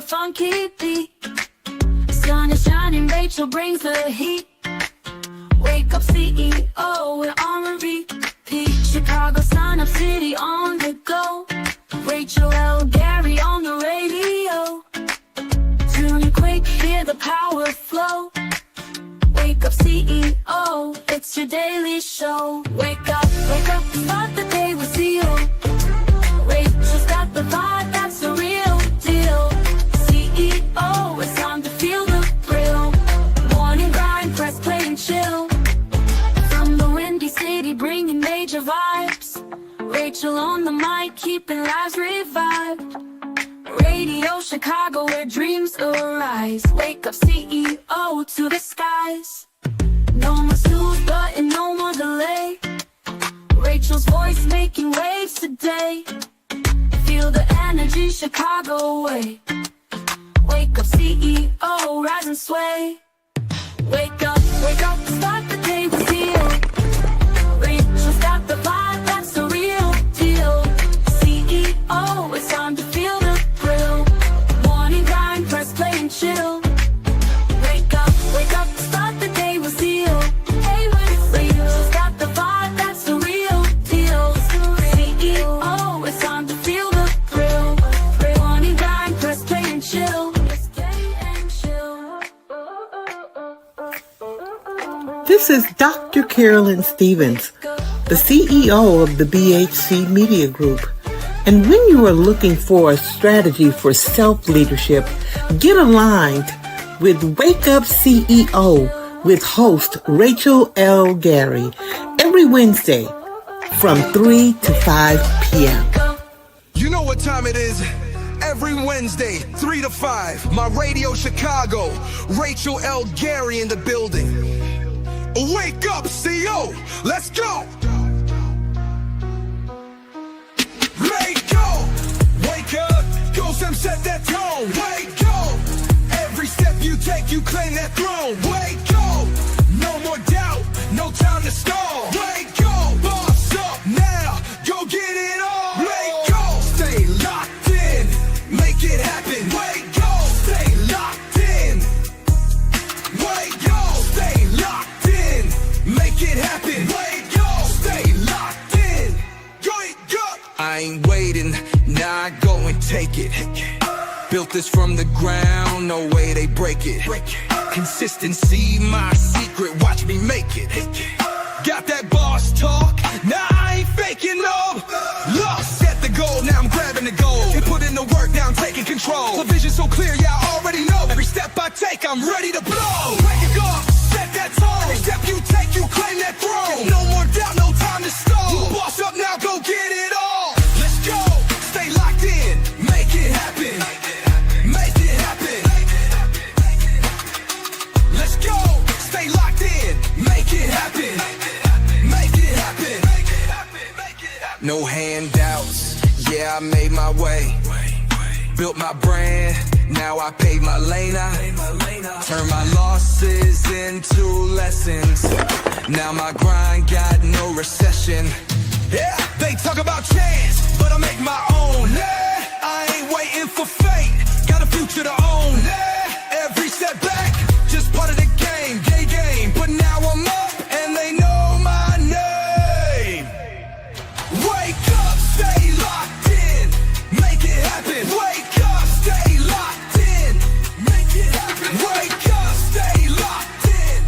funky beat. Sun is shining, Rachel brings the heat. Wake up CEO, we're on repeat. Chicago, Sun Up City on the go. Rachel L. Gary on the radio. Tune in quick, hear the power flow. Wake up CEO, it's your daily show. Wake up, start the day with zeal. Rachel's got the vibe, that's the real deal. CEO, it's time to feel the thrill. Morning grind, press play and chill. From the windy city, bringing major vibes. Rachel on the mic, keeping lives revived. Radio Chicago, where dreams arise. Wake up CEO to the skies. No more snooze button, no more delay. Rachel's voice making waves today. Feel the energy Chicago way. Wake up CEO, rise and sway. Wake up, start the day with zeal. Rachel's got the vibe, that's the real deal. CEO, it's time to feel the thrill. Morning grind, press play and chill. Wake up, start the day with zeal. Hey, Rachel's got the vibe, that's the real deal. CEO, it's time to feel the thrill. Morning grind, press play and chill. This is Dr. Carolyn Stevens, the CEO of the BHC Media Group. And when you are looking for a strategy for self-leadership, get aligned with Wake Up CEO with host Rachel L. Gary every Wednesday from 3 to 5 p.m. You know what time it is? Every Wednesday, 3 to 5, my Radio Chicago, Rachel L. Gary in the building. Wake up, CEO, let's go! Wake up, go Sam, set that tone. Wake up, every step you take, you claim that throne. Wake up, no more doubt, no time to stall. Wake up, boss up now, go get it on. Wake up, stay locked in, make it happen. Wake up, stay locked in. Wake up, stay locked in, make it happen. Wake up, stay locked in. Wake up, I ain't waiting, now I go and take it. Built this from the ground, no way they break it. Consistency, my secret, watch me make it. Got that boss talk, now I ain't faking no. Lost, set the goal, now I'm grabbing the goal. And put in the work, now I'm taking control. The vision so clear, yeah, I already know. Every step I take, I'm ready to blow. Wake up, set that tone. Every step you take, you claim that throne. No more doubt, no time to stall. You boss up now, go get it all. Let's go, stay locked in, make it happen. Make it happen. Let's go, stay locked in, make it happen. Make it happen. No handouts, yeah, I made my way. Built my brand, now I paved my lane out. Turn my losses into lessons. Now my grind got no recession. Yeah, they talk about chance, but I make my own. Yeah, I ain't waiting for fate, got a future to own. Yeah, every setback, just part of the game, gay game. But now I'm up, and they know my name. Wake up, stay locked in, make it happen. Wake up, stay locked in, make it happen. Wake up, stay locked in,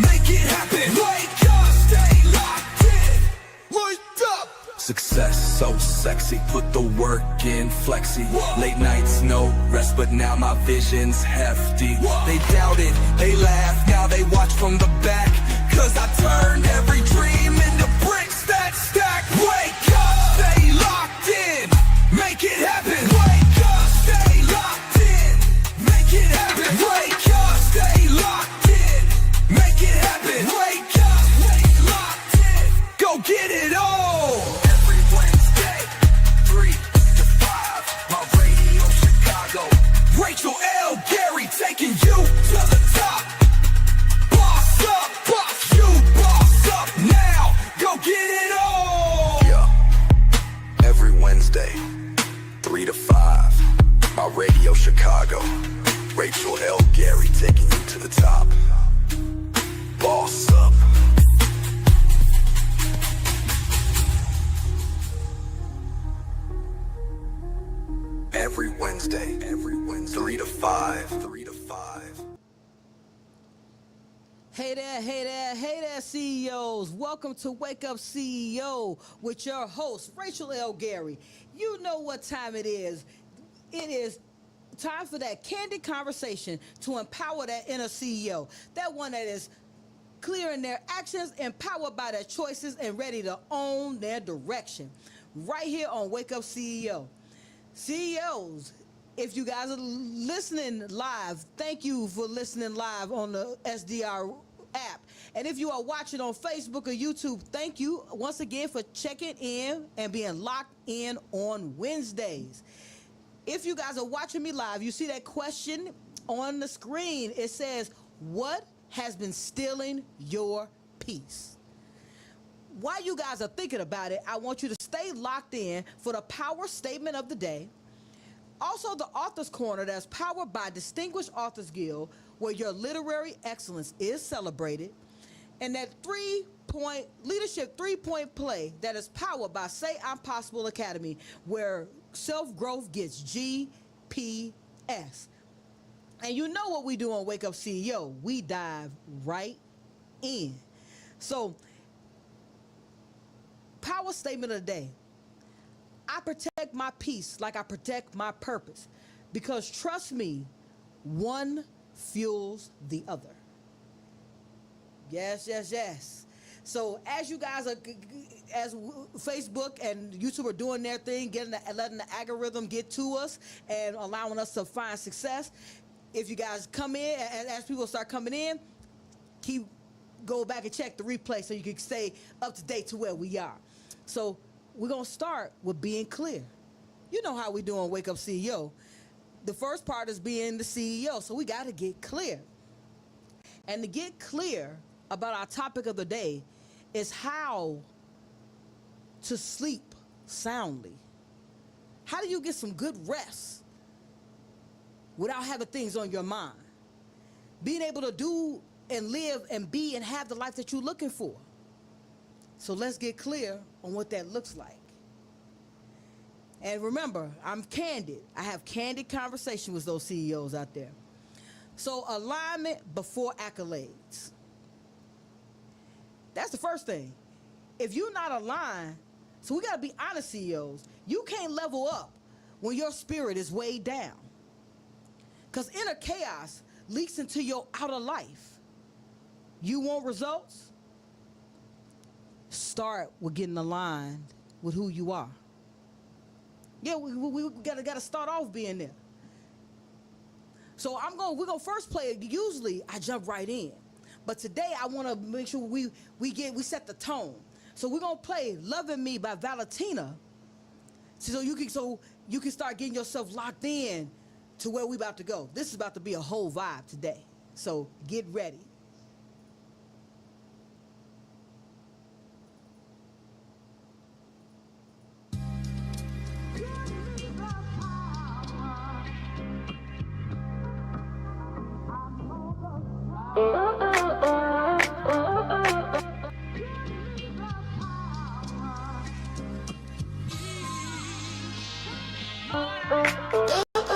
make it happen. Wake up, stay locked in. Wake up. Success so sexy, put the work in flexi. Late nights, no rest, but now my vision's hefty. They doubted, they laughed, now they watch from the back. Cause I turned every dream into bricks that stack. Wake up, stay locked in, make it happen. Wake up, stay locked in, make it happen. Wake up, stay locked in, make it happen. Wake up, stay locked in, go get it all. Every Wednesday, 3 to 5, my Radio Chicago. Rachel L. Gary taking you to the top. Boss up, Hey there, hey there, hey there, CEOs. Welcome to Wake Up CEO with your host, Rachel L. Gary. You know what time it is. It is time for that candid conversation to empower that inner CEO, that one that is clear in their actions, empowered by their choices, and ready to own their direction. Right here on Wake Up CEO. CEOs, if you guys are listening live, thank you for listening live on the SDR app. And if you are watching on Facebook or YouTube, thank you once again for checking in and being locked in on Wednesdays. If you guys are watching me live, you see that question on the screen. It says, what has been stealing your peace? While you guys are thinking about it, I want you to stay locked in for the power statement of the day. Also, the Author's Corner that's powered by Distinguished Authors Guild, where your literary excellence is celebrated. And that leadership three-point play that is powered by Say I'm Possible Academy, where self-growth gets GPS. And you know what we do on Wake Up CEO. We dive right in. So, power statement of the day. I protect my peace like I protect my purpose, because trust me, one fuels the other. Yes, yes, yes. So as you guys are, as Facebook and YouTube are doing their thing, letting the algorithm get to us and allowing us to find success, if you guys come in, and as people start coming in, go back and check the replay so you can stay up to date to where we are. So we're going to start with being clear. You know how we do on Wake Up CEO. The first part is being the CEO, so we got to get clear. And to get clear about our topic of the day is how to sleep soundly. How do you get some good rest without having things on your mind? Being able to do and live and be and have the life that you're looking for. So let's get clear on what that looks like. And remember, I'm candid. I have candid conversation with those CEOs out there. So alignment before accolades. That's the first thing. If you're not aligned, so we got to be honest, CEOs, you can't level up when your spirit is weighed down. Because inner chaos leaks into your outer life. You want results? Start with getting aligned with who you are. Yeah, we gotta start off being there. So we're gonna first play it. Usually I jump right in, but today I want to make sure we set the tone. So we're gonna play "Loving Me" by Valentina, so you can start getting yourself locked in to where we about to go. This is about to be a whole vibe today. So get ready.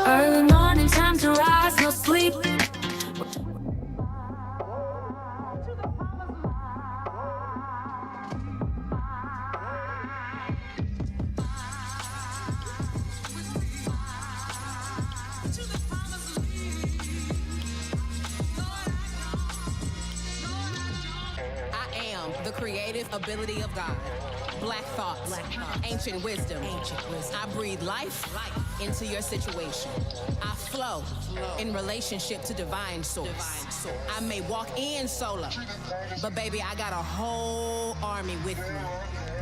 Early morning, time to rise, no sleep. The creative ability of God. Black thoughts, ancient wisdom. I breathe life into your situation. I flow in relationship to divine source. I may walk in solo, but baby, I got a whole army with me.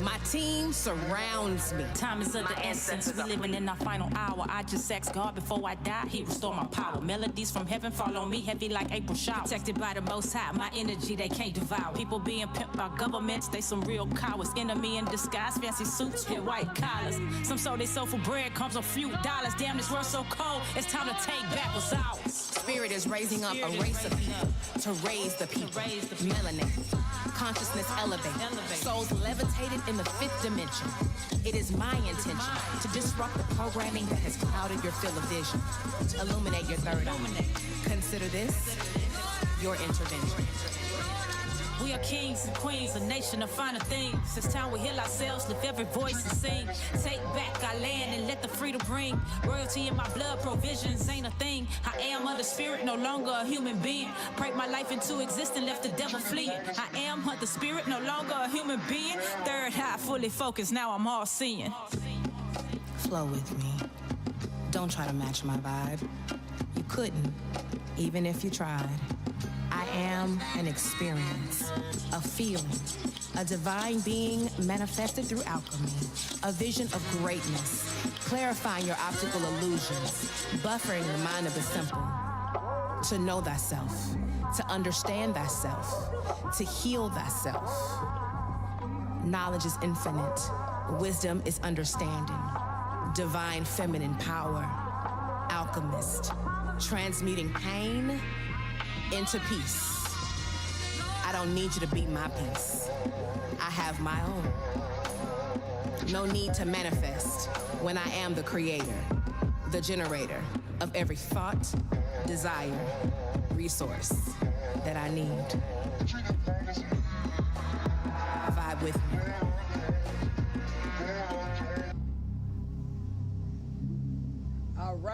My team surrounds me. Time is of the essence. We living in our final hour. I just ask God before I die, He restore my power. Melodies from heaven fall on me, heavy like April shower. Protected by the Most High, my energy they can't devour. People being pimped by governments, they some real cowards. Enemy in disguise, fancy suits with white collars. Some sold they sold for bread, comes a few dollars. Damn, this world so cold, it's time to take back what's ours. Spirit is raising up a race of people to raise the people. Melanin. Consciousness elevate. Souls levitated in the fifth dimension. It is my intention to disrupt the programming that has clouded your field of vision. Illuminate your third eye. Consider this your intervention. We are kings and queens, a nation of finer things. It's time we heal ourselves, lift every voice and sing. Take back our land and let the freedom ring. Royalty in my blood, provisions ain't a thing. I am of the spirit, no longer a human being. Prayed my life into existence, left the devil fleeing. I am of the spirit, no longer a human being. Third eye, fully focused, now I'm all seeing. Flow with me. Don't try to match my vibe. You couldn't, even if you tried. I am an experience, a feeling, a divine being manifested through alchemy, a vision of greatness, clarifying your optical illusions, buffering the mind of the simple. To know thyself, to understand thyself, to heal thyself. Knowledge is infinite, wisdom is understanding, divine feminine power, alchemist, transmuting pain into peace. I don't need you to be my peace. I have my own. No need to manifest when I am the creator, the generator of every thought, desire, resource that I need. Vibe with me.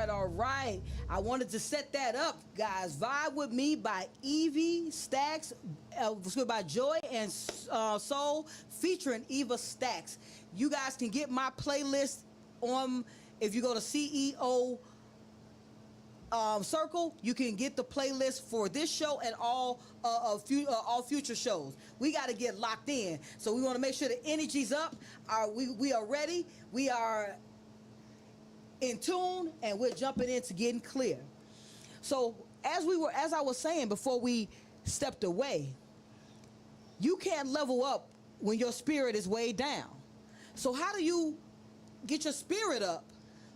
All right. I wanted to set that up, guys. Vibe with Me by Evie Stacks, by Joy and Soul, featuring Eva Stacks. You guys can get my playlist on, if you go to CEO Circle, you can get the playlist for this show and all future shows. We got to get locked in, so we want to make sure the energy's up. We are ready. We are in tune, and we're jumping into getting clear. So as I was saying before we stepped away, you can't level up when your spirit is way down. So how do you get your spirit up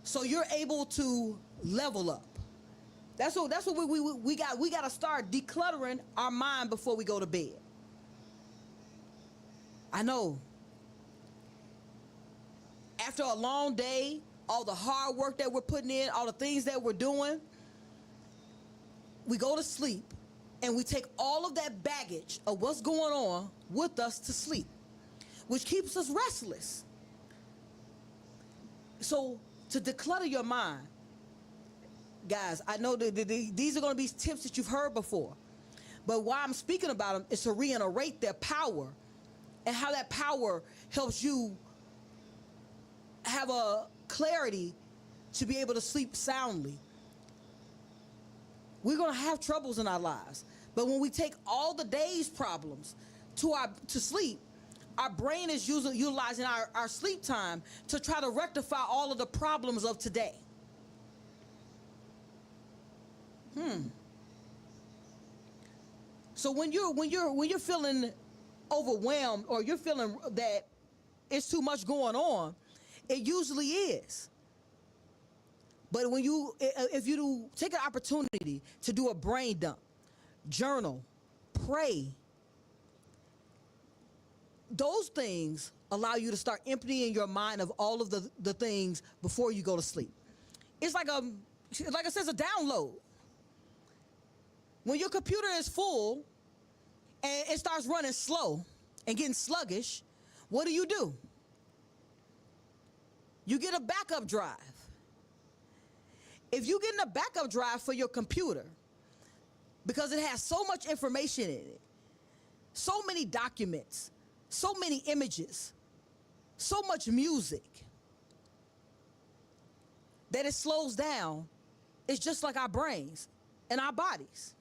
so you're able to level up? That's what we got to start decluttering our mind before we go to bed. I know. After a long day, all the hard work that we're putting in, all the things that we're doing, we go to sleep and we take all of that baggage of what's going on with us to sleep, which keeps us restless. So to declutter your mind, guys, I know that these are going to be tips that you've heard before, but why I'm speaking about them is to reiterate their power and how that power helps you have a clarity to be able to sleep soundly. We're going to have troubles in our lives, but when we take all the day's problems to sleep, our brain is utilizing our sleep time to try to rectify all of the problems of today. So when you're feeling overwhelmed, or you're feeling that it's too much going on, it usually is. But if you take an opportunity to do a brain dump, journal, pray, those things allow you to start emptying your mind of all of the things before you go to sleep. It's like it says, a download. When your computer is full and it starts running slow and getting sluggish, what do? You get a backup drive. If you get a backup drive for your computer, because it has so much information in it, so many documents, so many images, so much music, that it slows down, it's just like our brains and our bodies.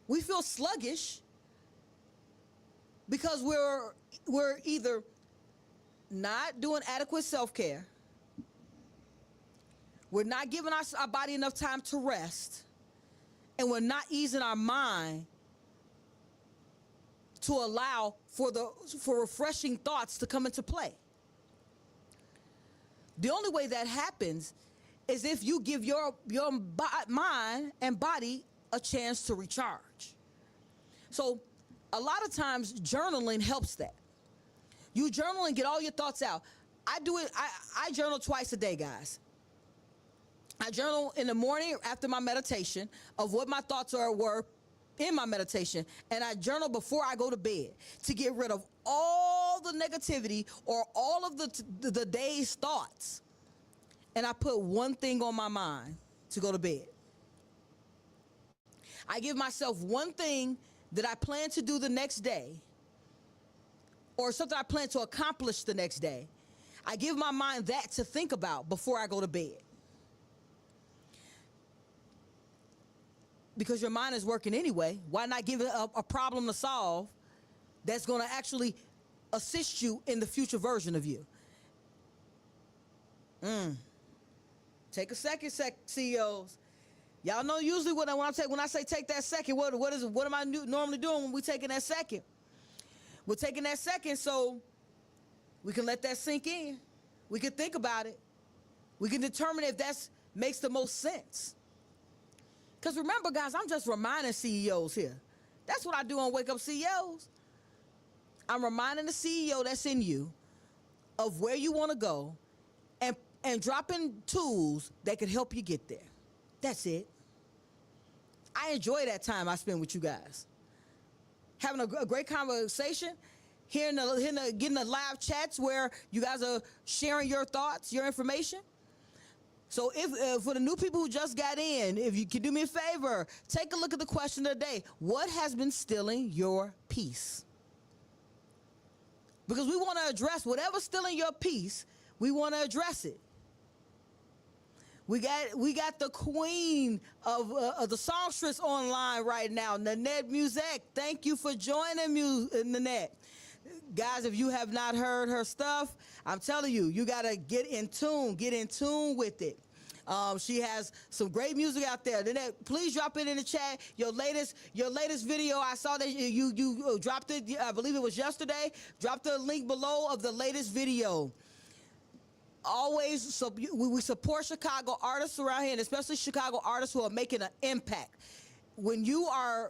We feel sluggish because we're either not doing adequate self-care, we're not giving our body enough time to rest, and we're not easing our mind to allow for refreshing thoughts to come into play. The only way that happens is if you give your mind and body a chance to recharge. So a lot of times journaling helps that. You journal and get all your thoughts out. I do it. I journal twice a day, guys. I journal in the morning after my meditation of what my thoughts were in my meditation, and I journal before I go to bed to get rid of all the negativity or all of the day's thoughts. And I put one thing on my mind to go to bed. I give myself one thing that I plan to do the next day, or something I plan to accomplish the next day. I give my mind that to think about before I go to bed. Because your mind is working anyway, why not give it a problem to solve that's going to actually assist you in the future version of you? Take a second, CEOs. Y'all know usually when I say take that second, what am I normally doing when we taking that second? We're taking that second so we can let that sink in. We can think about it. We can determine if that makes the most sense. Because remember, guys, I'm just reminding CEOs here. That's what I do on Wake Up CEOs. I'm reminding the CEO that's in you of where you want to go and dropping tools that can help you get there. That's it. I enjoy that time I spend with you guys. Having a great conversation, getting the live chats where you guys are sharing your thoughts, your information. So if for the new people who just got in, if you can do me a favor, take a look at the question of the day. What has been stealing your peace? Because we want to address whatever's stealing your peace, we want to address it. We got the queen of the songstress online right now, Nanette Music. Thank you for joining me, Nanette. Guys, if you have not heard her stuff, I'm telling you, you got to get in tune with it. She has some great music out there. Nanette, please drop it in the chat. Your latest video, I saw that you dropped it, I believe it was yesterday. Drop the link below of the latest video. Always, so we support Chicago artists around here, and especially Chicago artists who are making an impact. When you are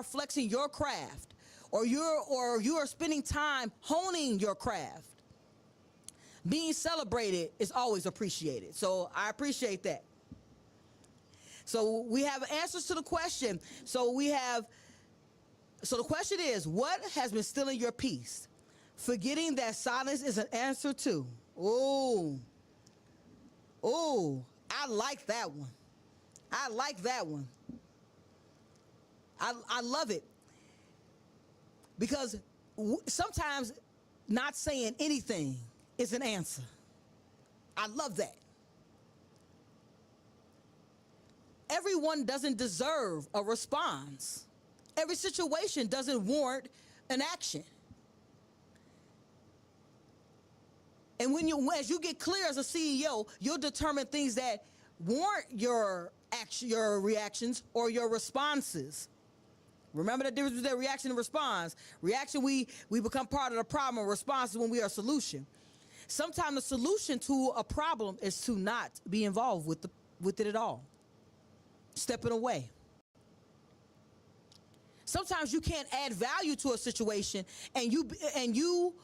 flexing your craft, or you are spending time honing your craft, being celebrated is always appreciated. So I appreciate that. So we have answers to the question. So the question is, what has been stealing your peace? Forgetting that silence is an answer too. Oh, I like that one. I like that one. I love it. Because sometimes not saying anything is an answer. I love that. Everyone doesn't deserve a response. Every situation doesn't warrant an action. And as you get clear as a CEO, you'll determine things that warrant your reactions or your responses. Remember the difference between reaction and response. Reaction, we become part of the problem. Response is when we are a solution. Sometimes the solution to a problem is to not be involved with it at all. Stepping away. Sometimes you can't add value to a situation, and you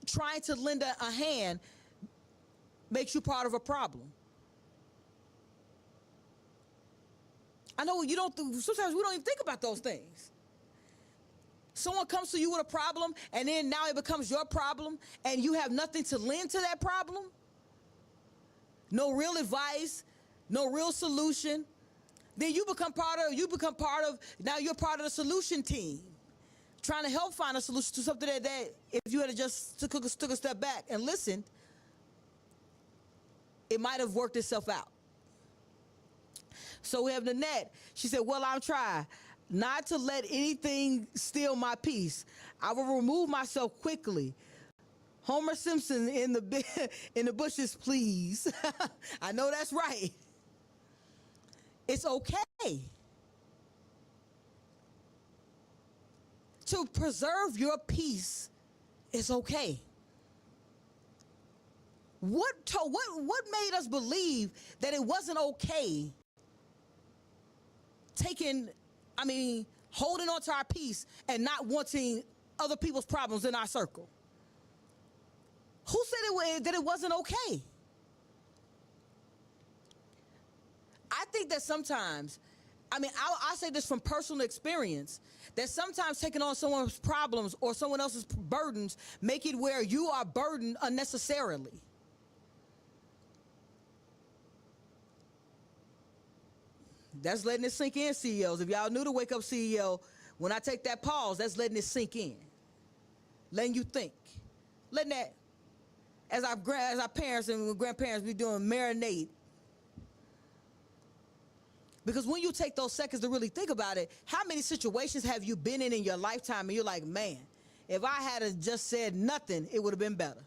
trying to lend a hand makes you part of a problem. I know sometimes we don't even think about those things. Someone comes to you with a problem, and then now it becomes your problem, and you have nothing to lend to that problem. No real advice, no real solution. Then you're part of the solution team, trying to help find a solution to something that if you had just took a step back and listened, it might have worked itself out. So we have Nanette. She said, well, I'll try not to let anything steal my peace. I will remove myself quickly. Homer Simpson in the bushes, please. I know that's right. It's okay to preserve your peace. It's okay. What made us believe that it wasn't okay holding on to our peace and not wanting other people's problems in our circle? Who said that it wasn't okay? I think that sometimes, I mean, I say this from personal experience, that sometimes taking on someone's problems or someone else's burdens make it where you are burdened unnecessarily. That's letting it sink in, CEOs. If y'all new to Wake Up CEO, when I take that pause, that's letting it sink in. Letting you think. Letting that, as our parents and grandparents be doing, marinate. Because when you take those seconds to really think about it, how many situations have you been in your lifetime and you're like, man, if I had just said nothing, it would have been better.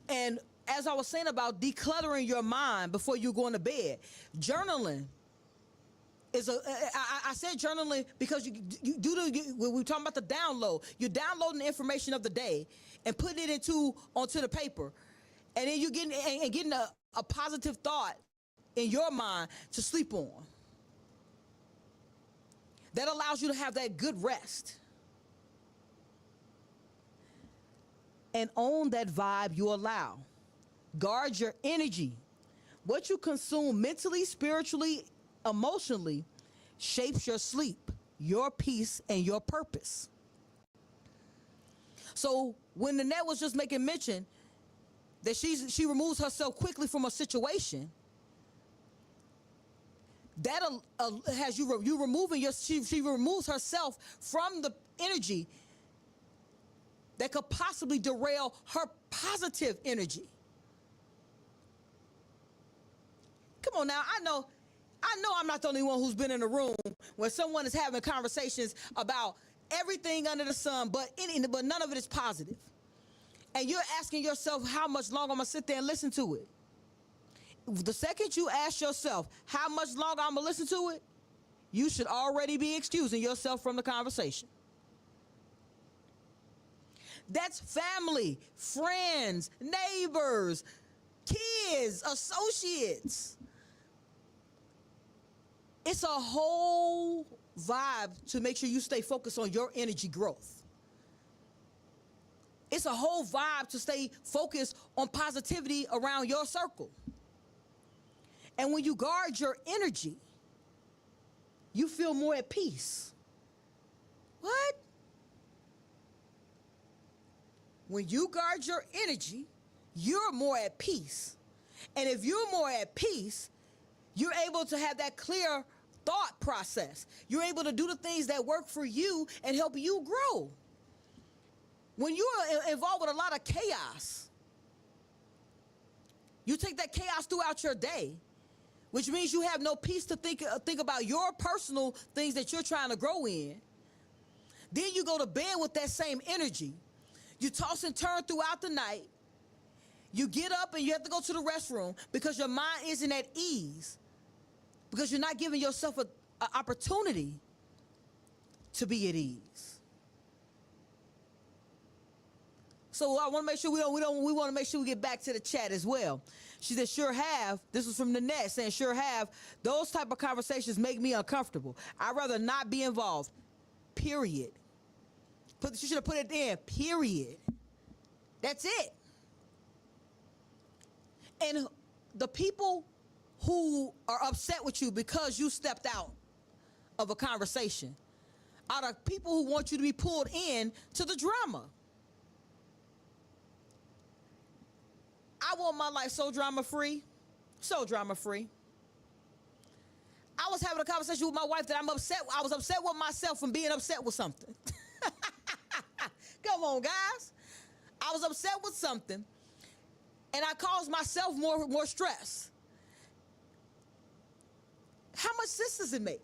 And as I was saying about decluttering your mind before you go into bed, journaling is I said journaling because when we're talking about the download, you're downloading the information of the day and putting it onto the paper, and then you're getting a positive thought in your mind to sleep on. That allows you to have that good rest. And own that vibe you allow. Guard your energy. What you consume mentally, spiritually, emotionally shapes your sleep, your peace, and your purpose. So when Nanette was just making mention that she removes herself quickly from a situation, that has you removing she removes herself from the energy that could possibly derail her positive energy. Come on now, I know I'm not the only one who's been in a room where someone is having conversations about everything under the sun, but none of it is positive. And you're asking yourself, how much longer I'm gonna sit there and listen to it? The second you ask yourself, how much longer I'm gonna listen to it, you should already be excusing yourself from the conversation. That's family, friends, neighbors, kids, associates. It's a whole vibe to make sure you stay focused on your energy growth. It's a whole vibe to stay focused on positivity around your circle. And when you guard your energy, you feel more at peace. What? When you guard your energy, you're more at peace. And if you're more at peace, you're able to have that clear thought process. You're able to do the things that work for you and help you grow. When you're involved with a lot of chaos, you take that chaos throughout your day, which means you have no peace to think about your personal things that you're trying to grow in. Then you go to bed with that same energy. You toss and turn throughout the night. You get up and you have to go to the restroom because your mind isn't at ease, because you're not giving yourself an opportunity to be at ease. So I want to make sure we want to make sure we get back to the chat as well. She said, sure have, this was from Nanette saying, sure have, those type of conversations make me uncomfortable. I'd rather not be involved, period. She should have put it in, period. That's it. And the people who are upset with you because you stepped out of a conversation are the people who want you to be pulled in to the drama. I want my life so drama-free, so drama-free. I was having a conversation with my wife that I was upset with myself from being upset with something. Come on, guys. I was upset with something, and I caused myself more stress. How much sense does it make?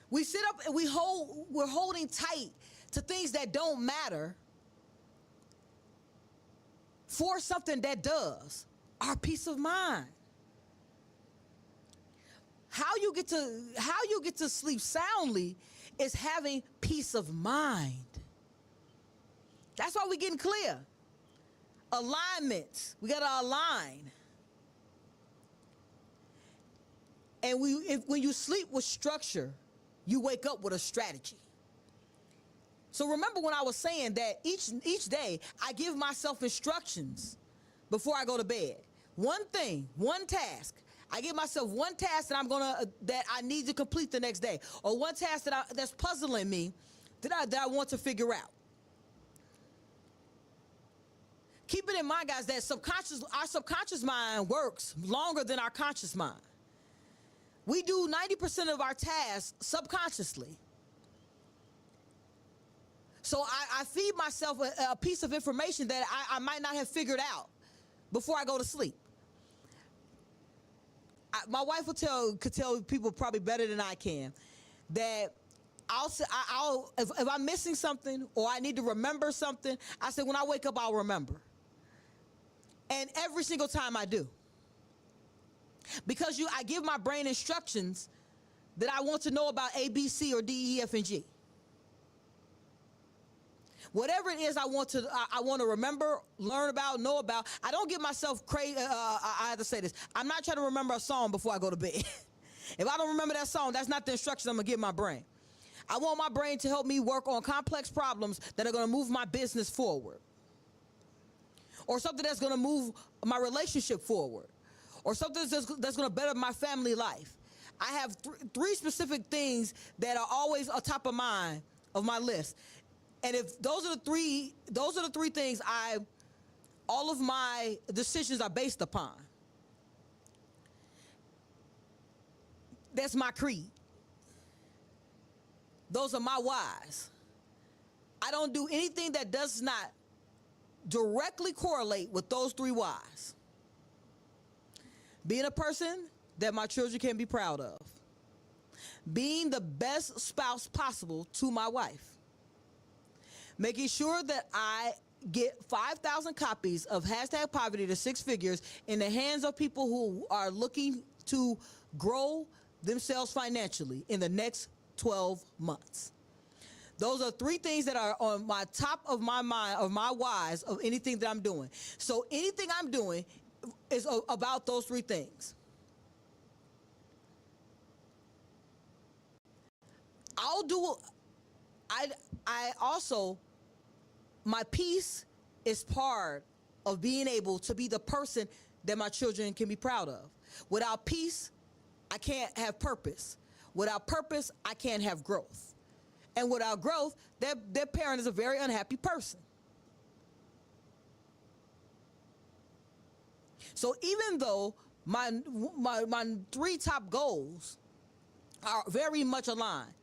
We sit up and we're holding tight to things that don't matter for something that does, our peace of mind. How you get to sleep soundly is having peace of mind. That's why we're getting clear. Alignment. We got to align. And when you sleep with structure, you wake up with a strategy. So remember when I was saying that each day I give myself instructions before I go to bed. One thing, one task. I give myself one task that I need to complete the next day, or one task that's puzzling me that I want to figure out. Keep it in mind, guys, that our subconscious mind works longer than our conscious mind. We do 90% of our tasks subconsciously. So I feed myself a piece of information that I might not have figured out before I go to sleep. My wife could tell people probably better than I can that if I'm missing something or I need to remember something, I say when I wake up I'll remember. And every single time I do. Because I give my brain instructions that I want to know about A, B, C, or D, E, F, and G. Whatever it is I want to remember, learn about, know about. I don't give myself crazy. I have to say this. I'm not trying to remember a song before I go to bed. If I don't remember that song, that's not the instruction I'm going to give my brain. I want my brain to help me work on complex problems that are going to move my business forward. Or something that's going to move my relationship forward. Or something that's going to better my family life. I have three specific things that are always on top of mind of my list. And if those are the three things all of my decisions are based upon. That's my creed. Those are my whys. I don't do anything that does not directly correlate with those three whys. Being a person that my children can be proud of. Being the best spouse possible to my wife. Making sure that I get 5,000 copies of #Poverty to Six Figures in the hands of people who are looking to grow themselves financially in the next 12 months. Those are three things that are on my top of my mind, of my whys, of anything that I'm doing. So anything I'm doing is about those three things. I also, my peace is part of being able to be the person that my children can be proud of. Without peace, I can't have purpose. Without purpose, I can't have growth. And without growth, their parent is a very unhappy person. So even though my three top goals are very much aligned,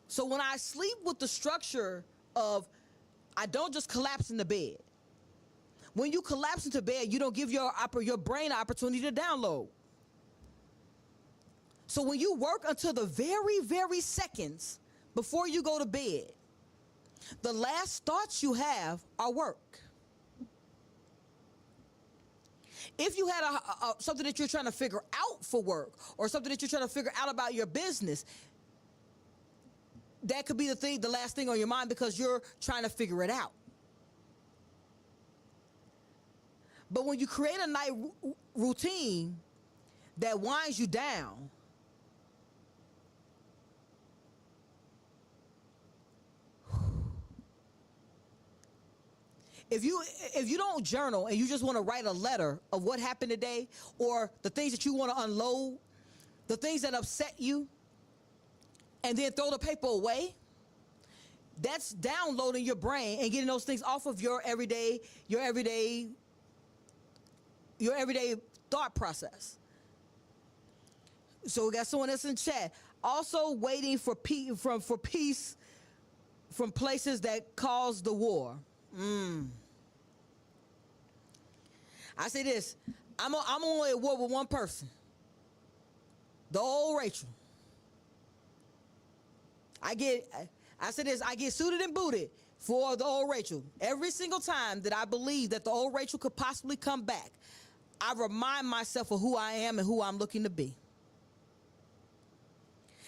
so when I sleep with the structure of I don't just collapse in the bed. When you collapse into bed, you don't give your brain an opportunity to download. So when you work until the very, very seconds before you go to bed, the last thoughts you have are work. If you had something that you're trying to figure out for work or something that you're trying to figure out about your business, that could be the last thing on your mind because you're trying to figure it out. But when you create a night routine that winds you down, if you don't journal and you just want to write a letter of what happened today or the things that you want to unload, the things that upset you, and then throw the paper away, that's downloading your brain and getting those things off of your everyday thought process. So we got someone that's in chat. Also waiting for peace from places that cause the war. I say this, I'm only at war with one person. The old Rachel. I get suited and booted for the old Rachel. Every single time that I believe that the old Rachel could possibly come back, I remind myself of who I am and who I'm looking to be.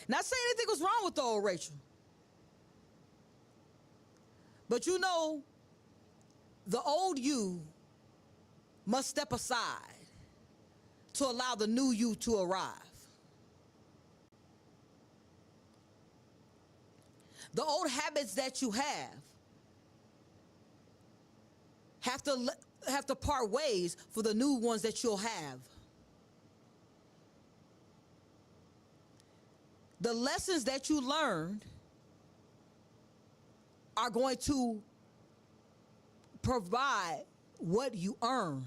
Not saying anything was wrong with the old Rachel. But you know, the old you must step aside to allow the new you to arrive. The old habits that you have have to part ways for the new ones that you'll have. The lessons that you learned are going to provide what you earn.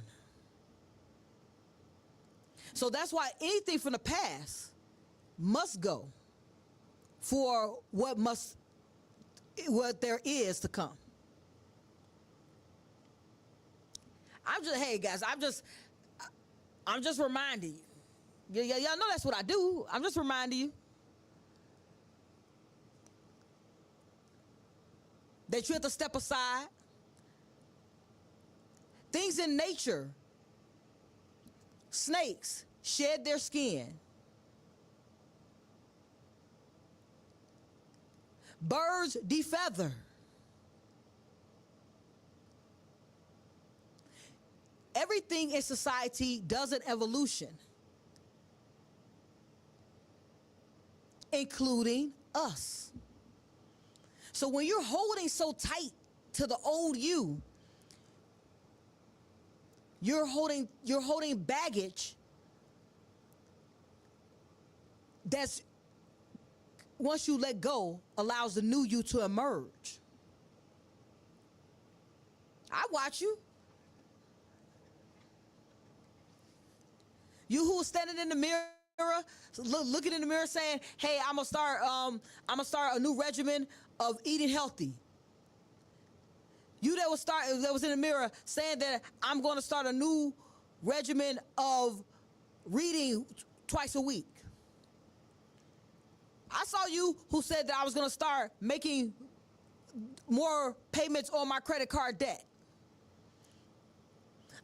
So that's why anything from the past must go for what there is to come. Hey guys, I'm just reminding you. Y'all know that's what I do. I'm just reminding you that you have to step aside. Things in nature, snakes shed their skin. Birds defeather. Everything in society does an evolution, including us. So when you're holding so tight to the old you, you're holding baggage that's, once you let go, allows the new you to emerge. I watch you. You who is standing in the mirror, looking in the mirror saying, hey, I'm gonna start a new regimen of eating healthy. You that was in the mirror saying that I'm gonna start a new regimen of reading twice a week. I saw you who said that I was gonna start making more payments on my credit card debt.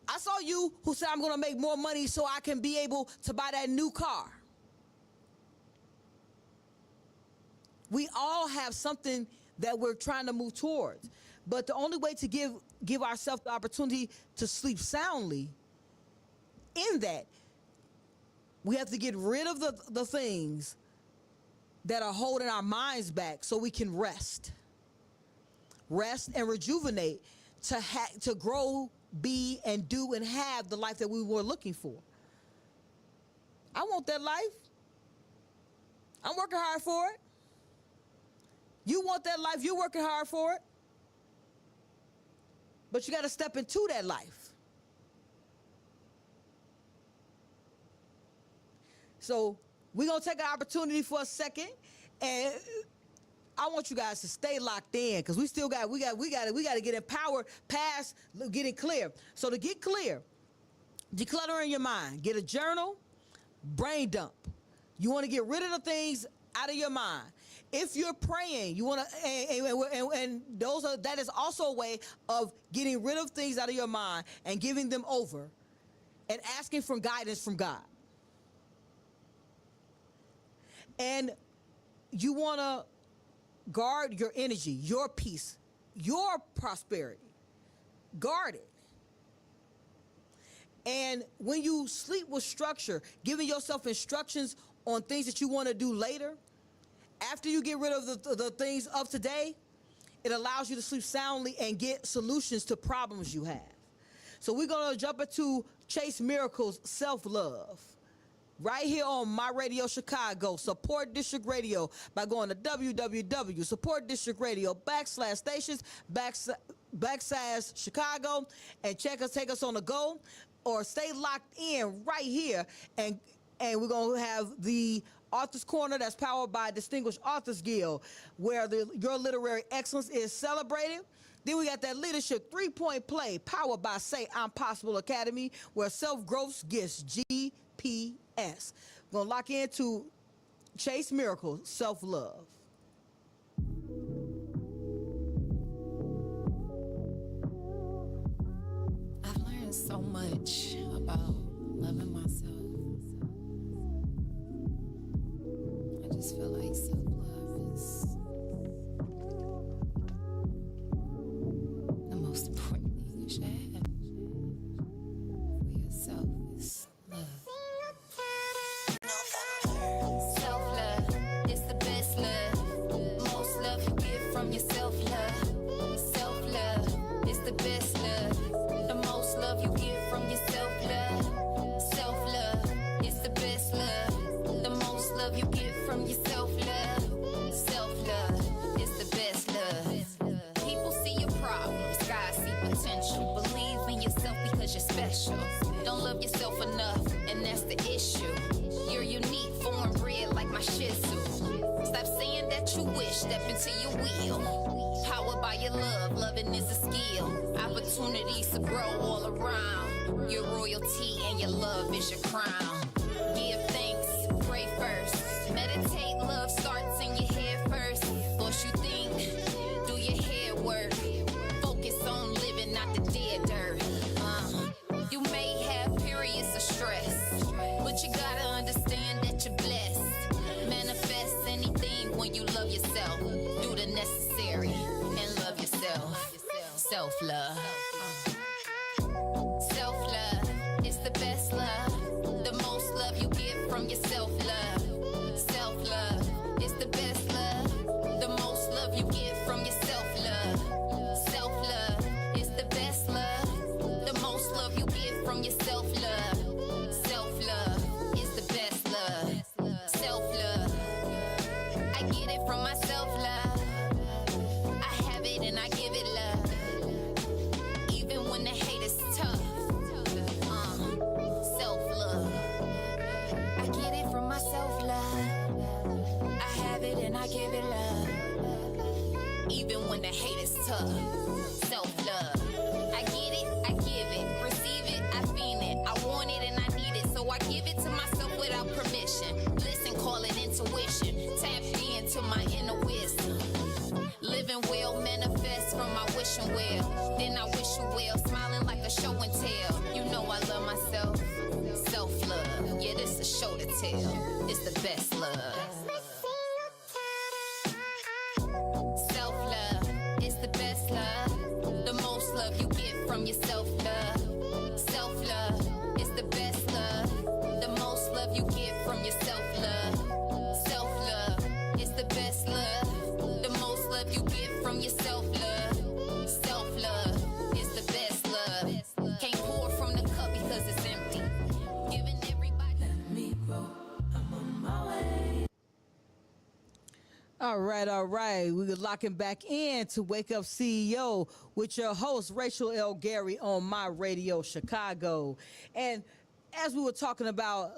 I saw you who said I'm gonna make more money so I can be able to buy that new car. We all have something that we're trying to move towards. But the only way to give ourselves the opportunity to sleep soundly in that, we have to get rid of the things that are holding our minds back so we can rest and rejuvenate to grow, be, and do, and have the life that we were looking for. I want that life. I'm working hard for it. You want that life, you're working hard for it. But you got to step into that life. So we're going to take an opportunity for a second, and I want you guys to stay locked in, because we got to get empowered past getting clear. So to get clear, decluttering your mind, get a journal, brain dump. You want to get rid of the things out of your mind. If you're praying, you want to, and that is also a way of getting rid of things out of your mind and giving them over and asking for guidance from God. And you want to guard your energy, your peace, your prosperity. Guard it. And when you sleep with structure, giving yourself instructions on things that you want to do later, after you get rid of the things of today, it allows you to sleep soundly and get solutions to problems you have. So we're going to jump into Chase Miracle's Self-Love right here on My Radio Chicago, Support District Radio, by going to www.supportdistrictradio/stations/Chicago and take us on the go, or stay locked in right here, and we're going to have the Author's Corner that's powered by Distinguished Authors Guild, where your literary excellence is celebrated. Then we got that Leadership 3-Point Play powered by Say I'm Possible Academy, where self-growth gets GPS. We're going to lock into Chase Miracle, Self-Love. I've learned so much about loving myself. I just feel like self-love is the most important thing you should have for yourself is love. Self-love is the best love. Most love you get from your self-love. Self-love is the best love. enough, and that's the issue. You're unique, foreign bred like my shih tzu. Stop saying that you wish, step into your wheel. Powered by your love, loving is a skill. Opportunities to grow all around. Your royalty and your love is your crown. Give thanks, pray first. Meditate, love starts in your head first. Thoughts you think, do your head work. Focus on living, not the dead dirt. You may have periods of stress, but you gotta understand that you're blessed. Manifest anything when you love yourself. Do the necessary and love yourself. Self-love. Self-love is the best love. The most love you get from your self-love. Self-love is the best love. The most love you get from your self-love. Self-love is the best love. The most love you get from your self-love. Self-love is the best love. Self-love. I get it from my self-love. I have it and I give it love. Even when the hate is tough. Self-love. I get it from my self-love. I have it and I give it love. Even when the hate is tough. Self-love. I get it, I give it, receive it, I feel it. I want it and I need it, so I give it to myself without permission. Listen, call it intuition. Tap into my inner wisdom. Living well, manifest from my wishing well. Then I wish you well, smiling like a show and tell. You know I love myself. Self-love, yeah, this a show to tell. It's the best love. Self-love is the best love. The most love you get from your self-love. Self-love is the best love. The most love you get from your self-love. Self-love is the best love. The most love you get from your self-love. Self-love is the best love. Can't pour from the cup because it's empty. Giving everybody. Let me grow. I'm on my way. All right. We're locking back in to Wake Up CEO with your host, Rachel L. Gary, on My Radio Chicago. And as we were talking about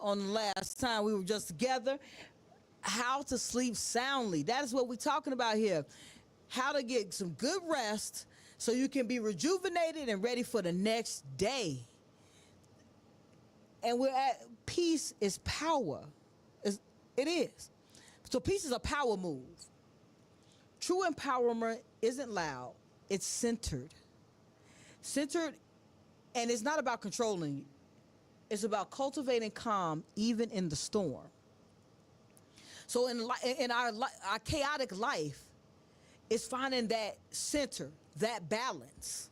on the last time we were just together, how to sleep soundly. That is what we're talking about here. How to get some good rest so you can be rejuvenated and ready for the next day. And we're at peace is power. It is. So peace is a power move. True empowerment isn't loud. It's centered. Centered, and it's not about controlling you. It's about cultivating calm even in the storm. So in our chaotic life, it's finding that center, that balance.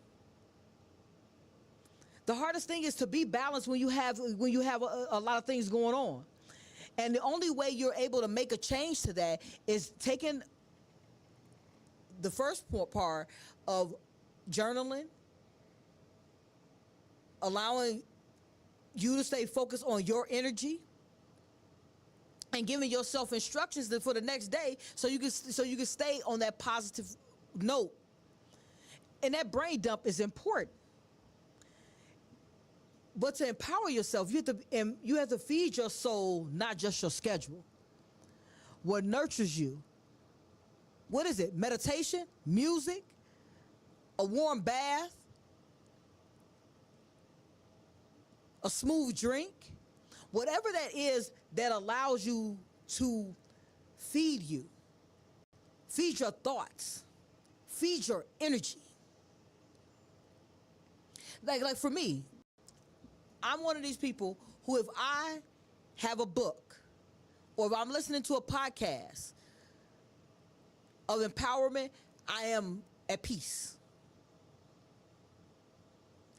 The hardest thing is to be balanced when you have a lot of things going on. And the only way you're able to make a change to that is taking the first part of journaling, allowing you to stay focused on your energy, and giving yourself instructions for the next day so you can stay on that positive note. And that brain dump is important. But to empower yourself, you have to feed your soul, not just your schedule. What nurtures you? What is it? Meditation, music, a warm bath, a smooth drink, whatever that is that allows you to feed you, feed your thoughts, feed your energy. Like for me, I'm one of these people who, if I have a book or if I'm listening to a podcast of empowerment, I am at peace.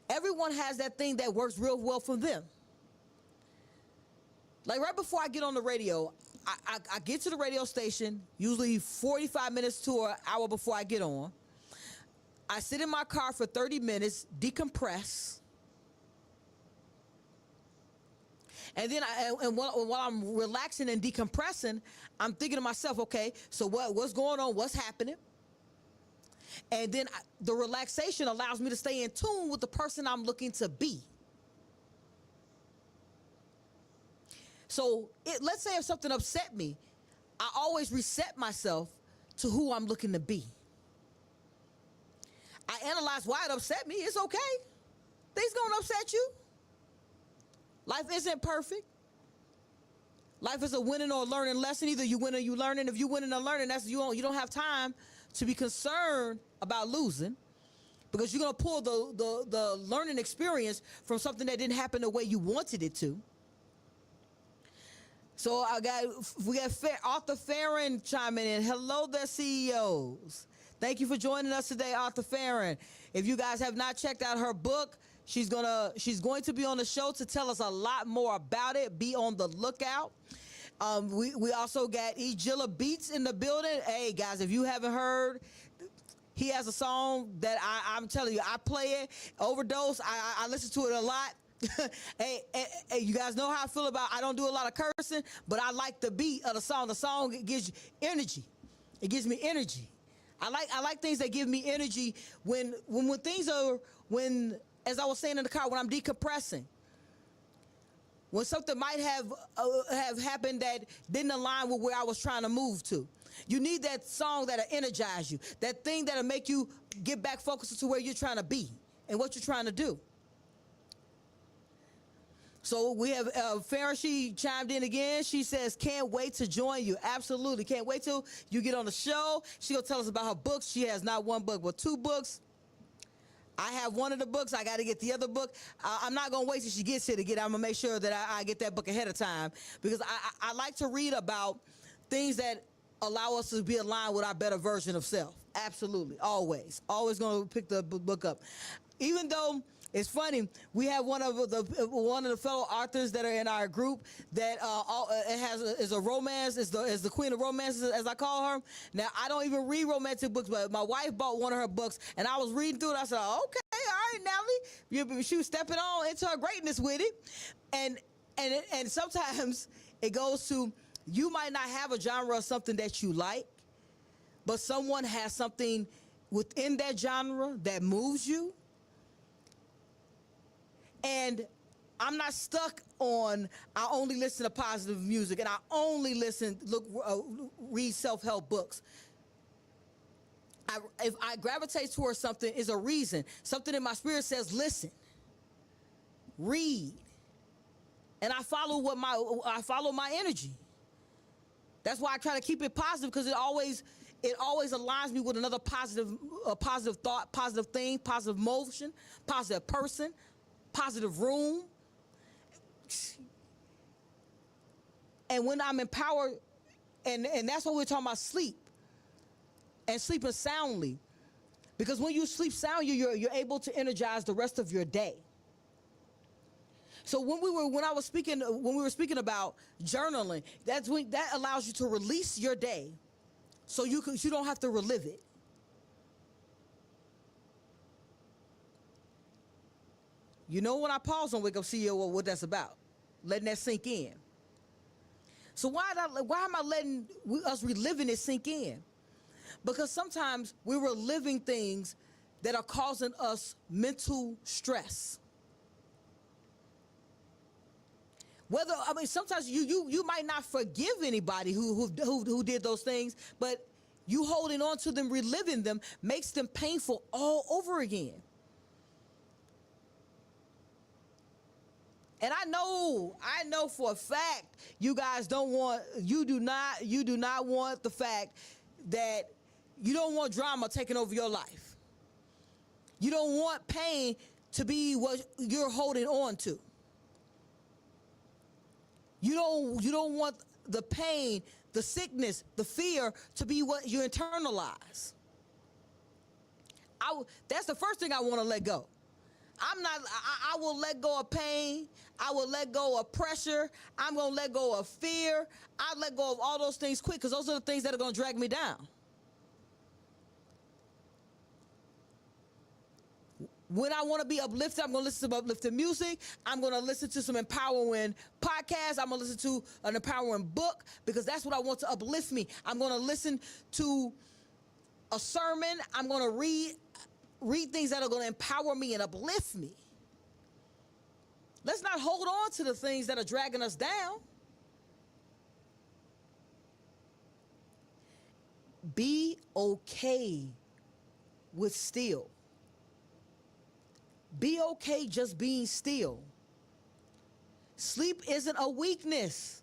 Everyone has that thing that works real well for them. Like right before I get on the radio, I get to the radio station, usually 45 minutes to an hour before I get on. I sit in my car for 30 minutes, decompress. And then while I'm relaxing and decompressing, I'm thinking to myself, okay, so what's going on? What's happening? And then the relaxation allows me to stay in tune with the person I'm looking to be. So let's say if something upset me, I always reset myself to who I'm looking to be. I analyze why it upset me. It's okay. Things gonna upset you. Life isn't perfect. Life is a winning or a learning lesson. Either you win or you learn. And if you winning or learning, that's you don't have time to be concerned about losing, because you're gonna pull the learning experience from something that didn't happen the way you wanted it to. So we got Arthur Farron chiming in. Hello there, CEOs. Thank you for joining us today, Arthur Farron. If you guys have not checked out her book, she's going to be on the show to tell us a lot more about it. Be on the lookout. We also got Ejilla Beats in the building. Hey guys, if you haven't heard, he has a song that I'm telling you, I play it. Overdose. I listen to it a lot. hey, you guys know how I feel about. I don't do a lot of cursing, but I like the beat of the song. The song, it gives you energy. It gives me energy. I like things that give me energy when things are, as I was saying in the car, when I'm decompressing. When something might have happened that didn't align with where I was trying to move to. You need that song that'll energize you. That thing that'll make you get back focused to where you're trying to be and what you're trying to do. So we have Farron, she chimed in again. She says, can't wait to join you. Absolutely. Can't wait till you get on the show. She'll tell us about her books. She has not one book, but 2 books. I have one of the books. I got to get the other book. I'm not going to wait till she gets here to get it. I'm going to make sure that I get that book ahead of time, because I like to read about things that allow us to be aligned with our better version of self. Absolutely. Always. Always going to pick the book up. Even though it's funny, we have one of the fellow authors that are in our group that is a romance, is the queen of romances, as I call her. Now, I don't even read romantic books, but my wife bought one of her books, and I was reading through it. I said, okay, all right, Natalie, she was stepping on into her greatness with it, and sometimes it goes to, you might not have a genre of something that you like, but someone has something within that genre that moves you. And I'm not stuck on, I only listen to positive music and I only read self-help books. If I gravitate towards something, is a reason. Something in my spirit says, listen, read. And I follow my energy. That's why I try to keep it positive, because it always aligns me with another positive thought, positive thing, positive motion, positive person, positive room. And when I'm empowered, and that's what we're talking about, sleep and sleeping soundly, because when you sleep sound, you're able to energize the rest of your day. So when we were speaking about journaling, that allows you to release your day, so you don't have to relive it. You know, when I pause on Wake Up CEO, what that's about, letting that sink in. So why am I letting us reliving it sink in? Because sometimes we're reliving things that are causing us mental stress. Sometimes you might not forgive anybody who did those things, but you holding on to them, reliving them, makes them painful all over again. And I know for a fact you guys you do not want the fact that you don't want drama taking over your life. You don't want pain to be what you're holding on to. You don't want the pain, the sickness, the fear to be what you internalize. That's the first thing I want to let go. I will let go of pain. I will let go of pressure. I'm going to let go of fear. I let go of all those things quick, because those are the things that are going to drag me down. When I want to be uplifted, I'm going to listen to uplifting music. I'm going to listen to some empowering podcasts. I'm going to listen to an empowering book, because that's what I want to uplift me. I'm going to listen to a sermon. I'm going to read things that are going to empower me and uplift me. Let's not hold on to the things that are dragging us down. Be okay with still. Be okay just being still. Sleep isn't a weakness.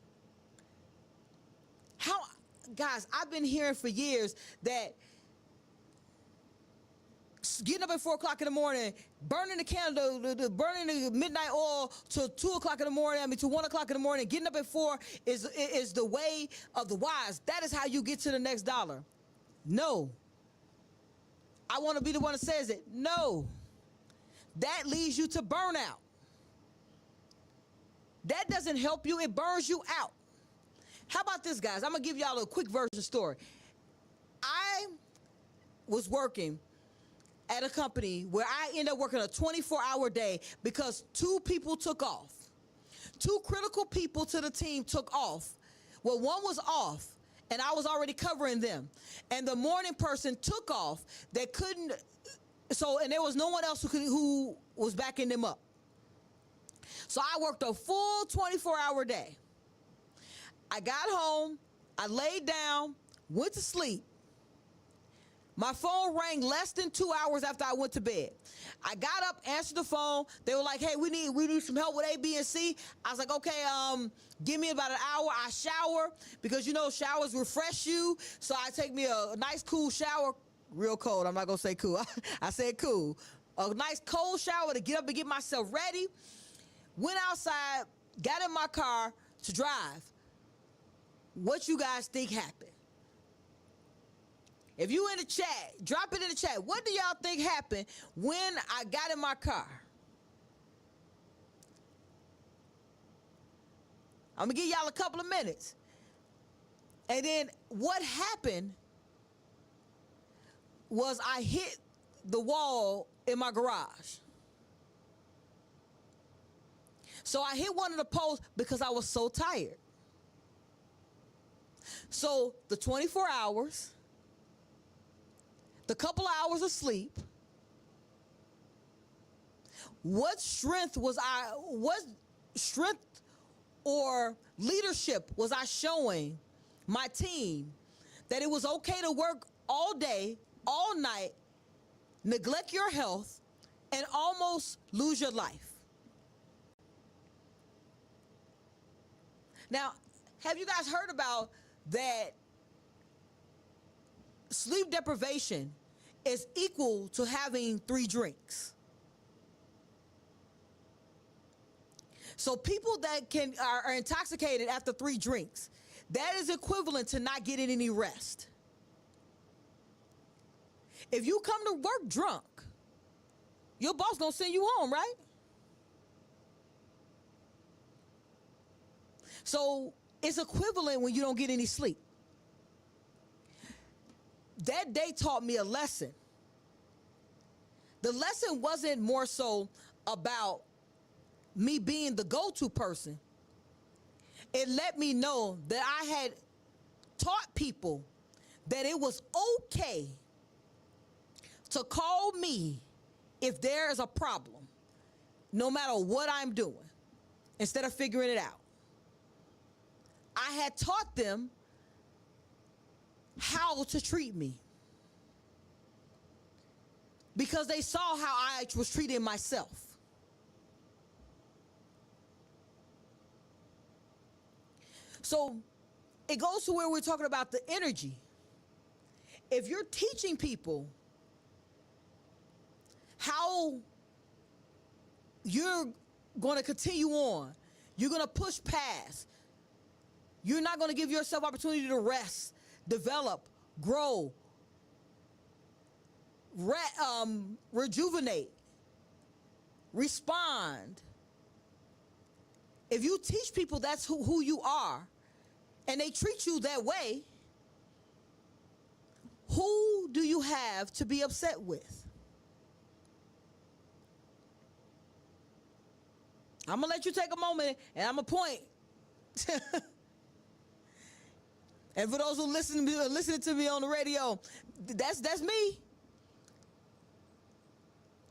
Guys, I've been hearing for years that getting up at 4 o'clock in the morning, burning the candle, burning the midnight oil till 2 o'clock in the morning, to 1 o'clock in the morning, getting up at 4 is the way of the wise. That is how you get to the next dollar. No. I want to be the one that says it. No. That leads you to burnout. That doesn't help you. It burns you out. How about this, guys? I'm going to give y'all a quick version story. I was working at a company where I ended up working a 24-hour day because 2 people took off. 2 critical people to the team took off. Well, one was off, and I was already covering them. And the morning person took off. They couldn't, and there was no one else who was backing them up. So I worked a full 24-hour day. I got home, I laid down, went to sleep. My phone rang less than 2 hours after I went to bed. I got up, answered the phone. They were like, hey, we need some help with A, B, and C. I was like, okay, give me about an hour. I shower because, showers refresh you. So I take me a nice cool shower. Real cold. I'm not going to say cool. I said cool. A nice cold shower to get up and get myself ready. Went outside, got in my car to drive. What you guys think happened? If you in the chat, drop it in the chat. What do y'all think happened when I got in my car? I'm going to give y'all a couple of minutes. And then what happened was I hit the wall in my garage. So I hit one of the posts because I was so tired. So the 24 hours, the couple of hours of sleep, what strength or leadership was I showing my team that it was okay to work all day, all night, neglect your health, and almost lose your life? Now, have you guys heard about that sleep deprivation is equal to having 3 drinks? So people that are intoxicated after 3 drinks, that is equivalent to not getting any rest. If you come to work drunk, your boss gonna send you home, right? So it's equivalent when you don't get any sleep. That day taught me a lesson. The lesson wasn't more so about me being the go-to person. It let me know that I had taught people that it was okay to call me if there is a problem, no matter what I'm doing, instead of figuring it out. I had taught them how to treat me because they saw how I was treating myself. So it goes to where we're talking about the energy. If you're teaching people how you're going to continue on, you're going to push past, you're not going to give yourself opportunity to rest, develop, grow, rejuvenate, respond. If you teach people that's who you are, and they treat you that way, who do you have to be upset with? I'm going to let you take a moment, and I'm going to point. And for those who listening to me on the radio, that's me.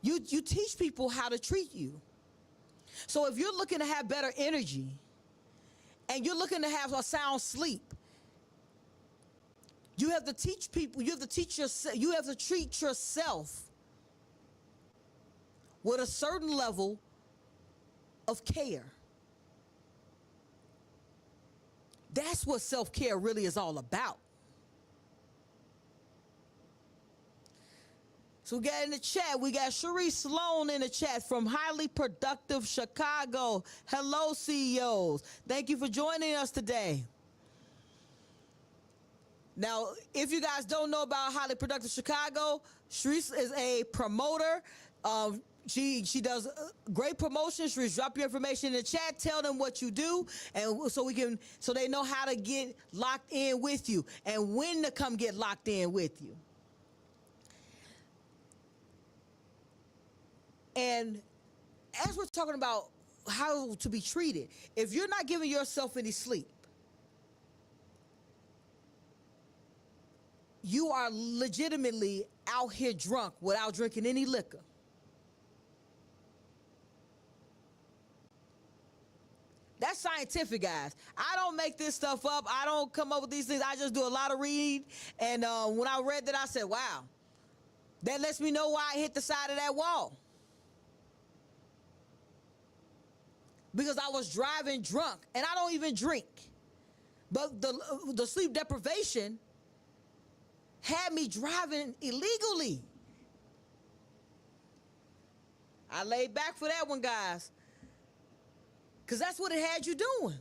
You teach people how to treat you. So if you're looking to have better energy and you're looking to have a sound sleep, you have to teach people, you have to teach yourself, you have to treat yourself with a certain level of care. That's what self-care really is all about. So we got in the chat, we got Cherie Sloan in the chat from Highly Productive Chicago. Hello, CEOs. Thank you for joining us today. Now, if you guys don't know about Highly Productive Chicago, Sharice is a promoter. She does great promotions. Sharice, drop your information in the chat. Tell them what you do, and so they know how to get locked in with you and when to come get locked in with you. And as we're talking about how to be treated, if you're not giving yourself any sleep, you are legitimately out here drunk without drinking any liquor. That's scientific, guys. I don't make this stuff up. I don't come up with these things. I just do a lot of reading. And when I read that, I said, wow, that lets me know why I hit the side of that wall. Because I was driving drunk, and I don't even drink. But the sleep deprivation had me driving illegally. I laid back for that one, guys. Because that's what it had you doing.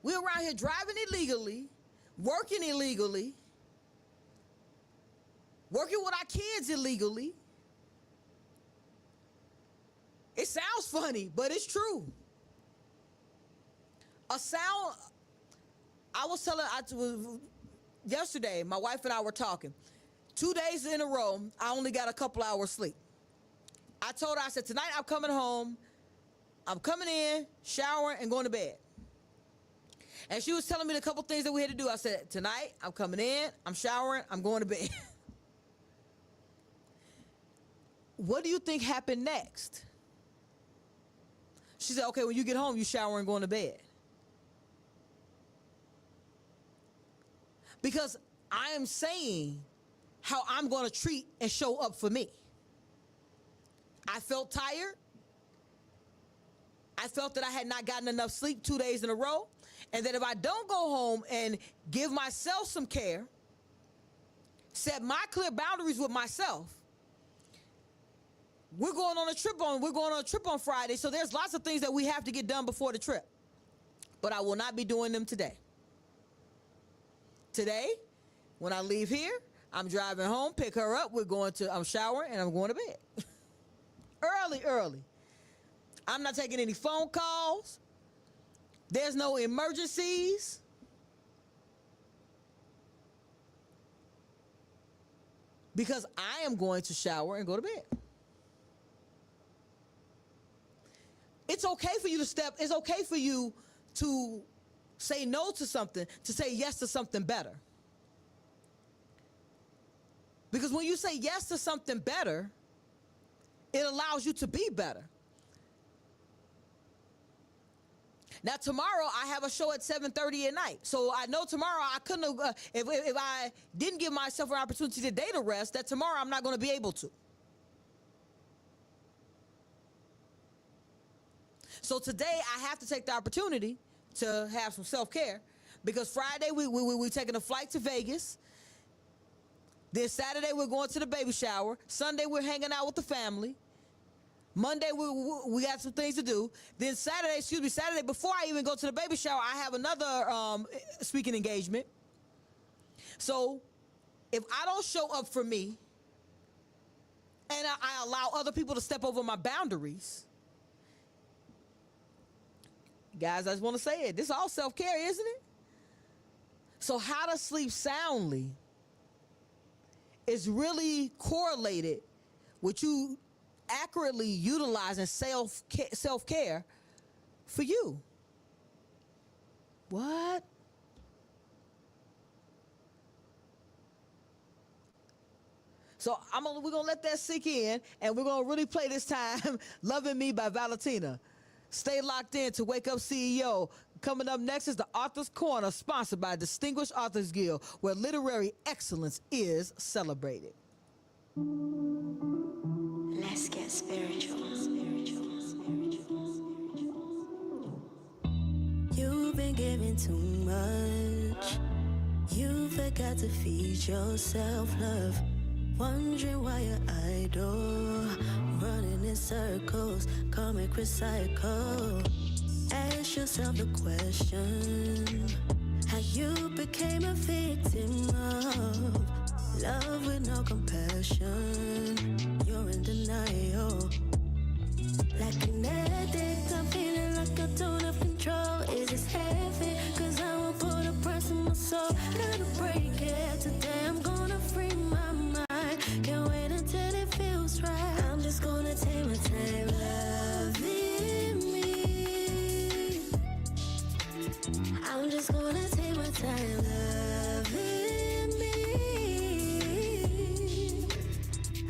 We're around here driving illegally, working illegally, working with our kids illegally. It sounds funny, but it's true. Yesterday, my wife and I were talking. 2 days in a row, I only got a couple hours sleep. I told her, I said, tonight I'm coming home. I'm coming in, showering, and going to bed. And she was telling me the couple things that we had to do. I said, tonight I'm coming in, I'm showering, I'm going to bed. What do you think happened next? She said, okay, when you get home, you shower and go to bed. Because I am saying how I'm going to treat and show up for me. I felt tired. I felt that I had not gotten enough sleep 2 days in a row. And that if I don't go home and give myself some care, set my clear boundaries with myself, we're going on a trip on Friday, so there's lots of things that we have to get done before the trip. But I will not be doing them today. Today, when I leave here, I'm driving home, pick her up, I'm showering, and I'm going to bed. Early. I'm not taking any phone calls. There's no emergencies. Because I am going to shower and go to bed. It's okay for you it's okay for you to say no to something, to say yes to something better. Because when you say yes to something better, it allows you to be better. Now, tomorrow, I have a show at 7:30 at night. So I know tomorrow I couldn't have, if I didn't give myself an opportunity today to rest, that tomorrow I'm not going to be able to. So today, I have to take the opportunity to have some self-care. Because Friday, we're taking a flight to Vegas. Then Saturday, we're going to the baby shower. Sunday, we're hanging out with the family. Monday, we got some things to do. Then Saturday, before I even go to the baby shower, I have another speaking engagement. So if I don't show up for me and I allow other people to step over my boundaries, guys, I just want to say it. This is all self-care, isn't it? So how to sleep soundly is really correlated with you accurately utilizing self-care for you. What? So we're gonna let that sink in, and we're gonna really play this time "Loving Me" by Valentina. Stay locked in to Wake Up CEO. Coming up next is the Author's Corner, sponsored by Distinguished Authors Guild, where literary excellence is celebrated. Let's get spiritual. You've been giving too much. You forgot to feed yourself love. Wondering why you're idle, running in circles, comic recycle. Ask yourself the question, how you became a victim of love with no compassion. You're in denial, like an addict. I'm feeling like I don't have control. Is this heavy? Cause I won't put a price on my soul. Gotta break it today. I'm gonna free my mind. Can't wait until it feels right. I'm just gonna take my time loving me. I'm just gonna take my time loving me.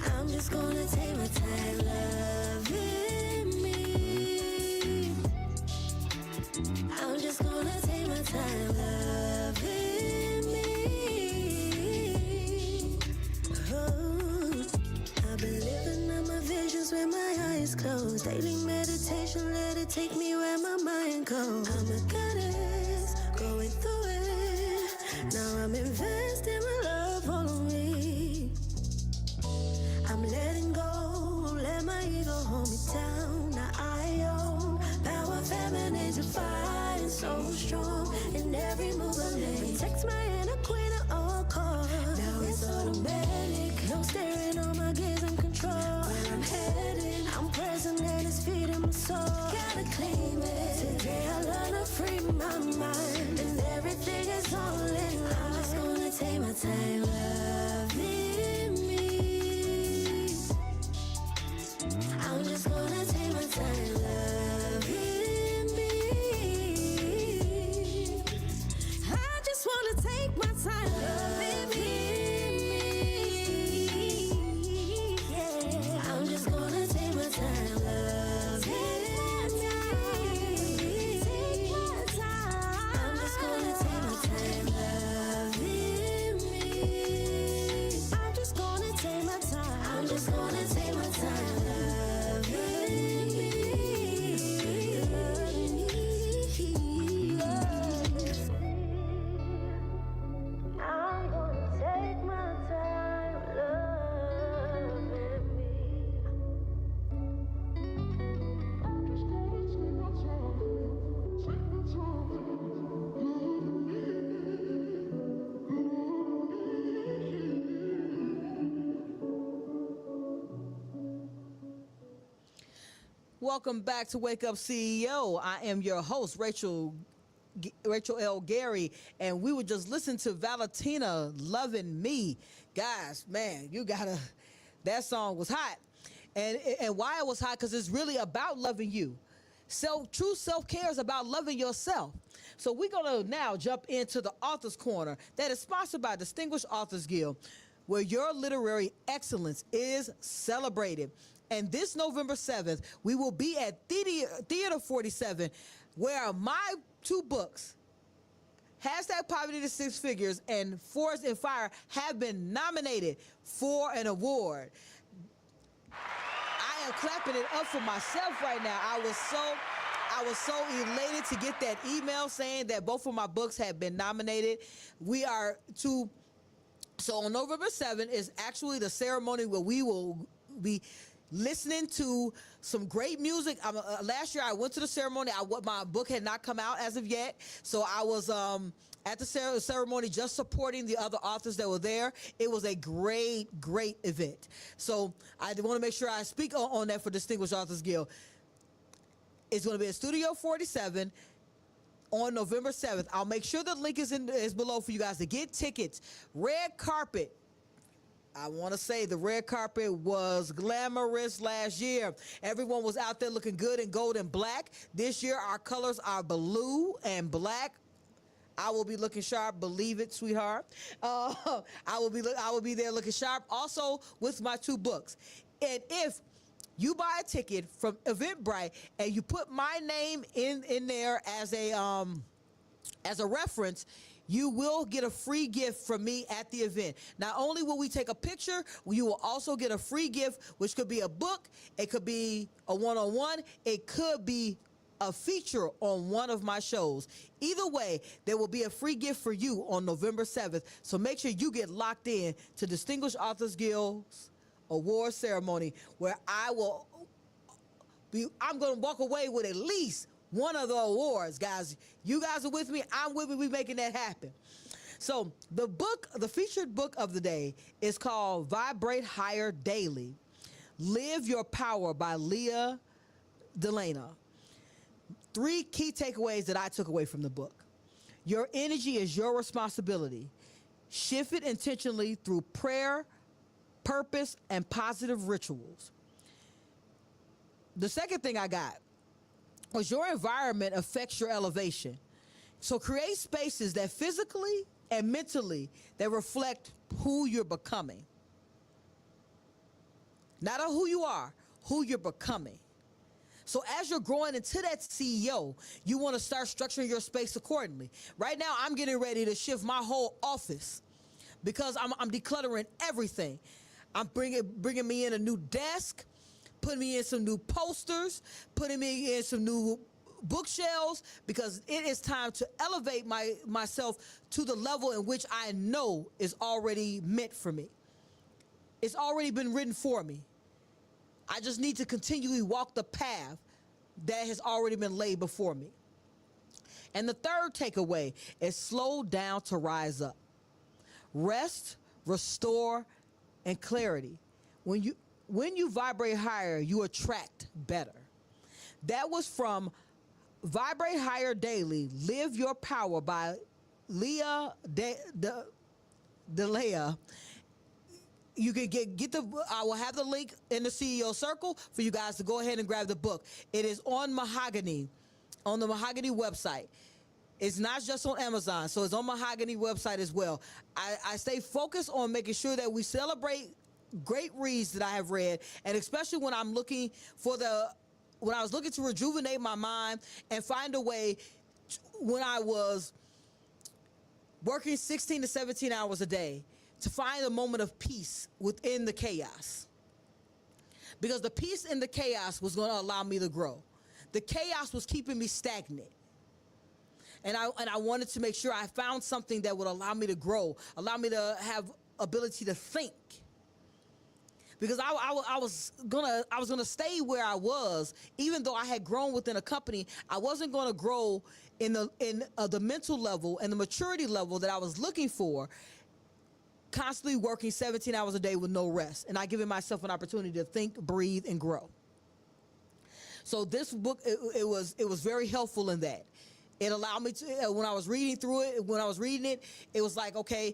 I'm just gonna take my time loving me. I'm just gonna take my time loving me. Oh, I've been living out my visions with my eyes closed. Daily meditation, let it take me where my mind goes. I'm a goddess, going through it. Now I'm investing my love, follow me. I'm letting go, let my ego hold me down. Now I own power, feminine, divine, so strong. In every move I make, protects my inner queen at all costs. Now it's automatic, no staring on my gaze and control. Where I'm headed, I'm present and it's feeding my soul. Gotta claim it, today I learn to free my mind. And everything is all in line. I'm just gonna take my time loving me. I'm just gonna take my time loving me. I just wanna take my time loving me. Yeah. I'm just gonna take my time loving me. Take my time. I'm just gonna take my time loving me. I'm just gonna take my time. I'm just gonna take my time loving me. I'm gonna take my time loving me. Welcome back to Wake Up CEO. I am your host, Rachel L. Gary, and we were just listening to Valentina, "Loving Me." Guys, man, that song was hot. And why it was hot, because it's really about loving you. True self-care is about loving yourself. So we're going to now jump into the Author's Corner that is sponsored by Distinguished Authors Guild, where your literary excellence is celebrated. And this November 7th, we will be at Theater 47, where my two books, #Poverty to Six Figures and Forest and Fire, have been nominated for an award. I am clapping it up for myself right now. I was so elated to get that email saying that both of my books have been nominated. So on November 7th is actually the ceremony where we will be listening to some great music. Last year I went to the ceremony. My book had not come out as of yet, so I was at the ceremony just supporting the other authors that were there. It was a great event. So I want to make sure I speak on that for Distinguished Authors Guild. It's going to be at Studio 47 on November 7th. I'll make sure the link is below for you guys to get tickets. Red carpet. I want to say the red carpet was glamorous last year. Everyone was out there looking good in gold and black. This year, our colors are blue and black. I will be looking sharp. Believe it, sweetheart. I will be there looking sharp. Also with my 2 books. And if you buy a ticket from Eventbrite and you put my name in there as a reference, you will get a free gift from me at the event. Not only will we take a picture, you will also get a free gift, which could be a book, it could be a one-on-one, it could be a feature on one of my shows. Either way, there will be a free gift for you on November 7th. So make sure you get locked in to Distinguished Authors Guild's award ceremony, where I'm going to walk away with at least one of the awards, guys. You guys are with me. I'm with me. We're making that happen. So the featured book of the day is called Vibrate Higher Daily. Live Your Power by Leah Delana. 3 key takeaways that I took away from the book. Your energy is your responsibility. Shift it intentionally through prayer, purpose, and positive rituals. The second thing I got was your environment affects your elevation. So create spaces that physically and mentally that reflect who you're becoming. Not who you are, who you're becoming. So as you're growing into that CEO, you want to start structuring your space accordingly. Right now, I'm getting ready to shift my whole office because I'm decluttering everything. I'm bringing me in a new desk, putting me in some new posters, putting me in some new bookshelves, because it is time to elevate myself to the level in which I know is already meant for me. It's already been written for me. I just need to continually walk the path that has already been laid before me. And the third takeaway is slow down to rise up. Rest, restore, and clarity. When you vibrate higher, you attract better. That was from Vibrate Higher Daily, Live Your Power by Leah Delea. You can get I will have the link in the CEO circle for you guys to go ahead and grab the book. It is on Mahogany, on the Mahogany website. It's not just on Amazon, so it's on Mahogany website as well. I stay focused on making sure that we celebrate great reads that I have read, and especially when I'm looking when I was looking to rejuvenate my mind and find a way when I was working 16 to 17 hours a day to find a moment of peace within the chaos. Because the peace in the chaos was going to allow me to grow. The chaos was keeping me stagnant. And I wanted to make sure I found something that would allow me to grow, allow me to have ability to think. Because I was gonna stay where I was, even though I had grown within a company. I wasn't gonna grow in the mental level and the maturity level that I was looking for, constantly working 17 hours a day with no rest, and not giving myself an opportunity to think, breathe, and grow. So this book, it was very helpful in that. It allowed me to, when I was reading it, it was like, okay,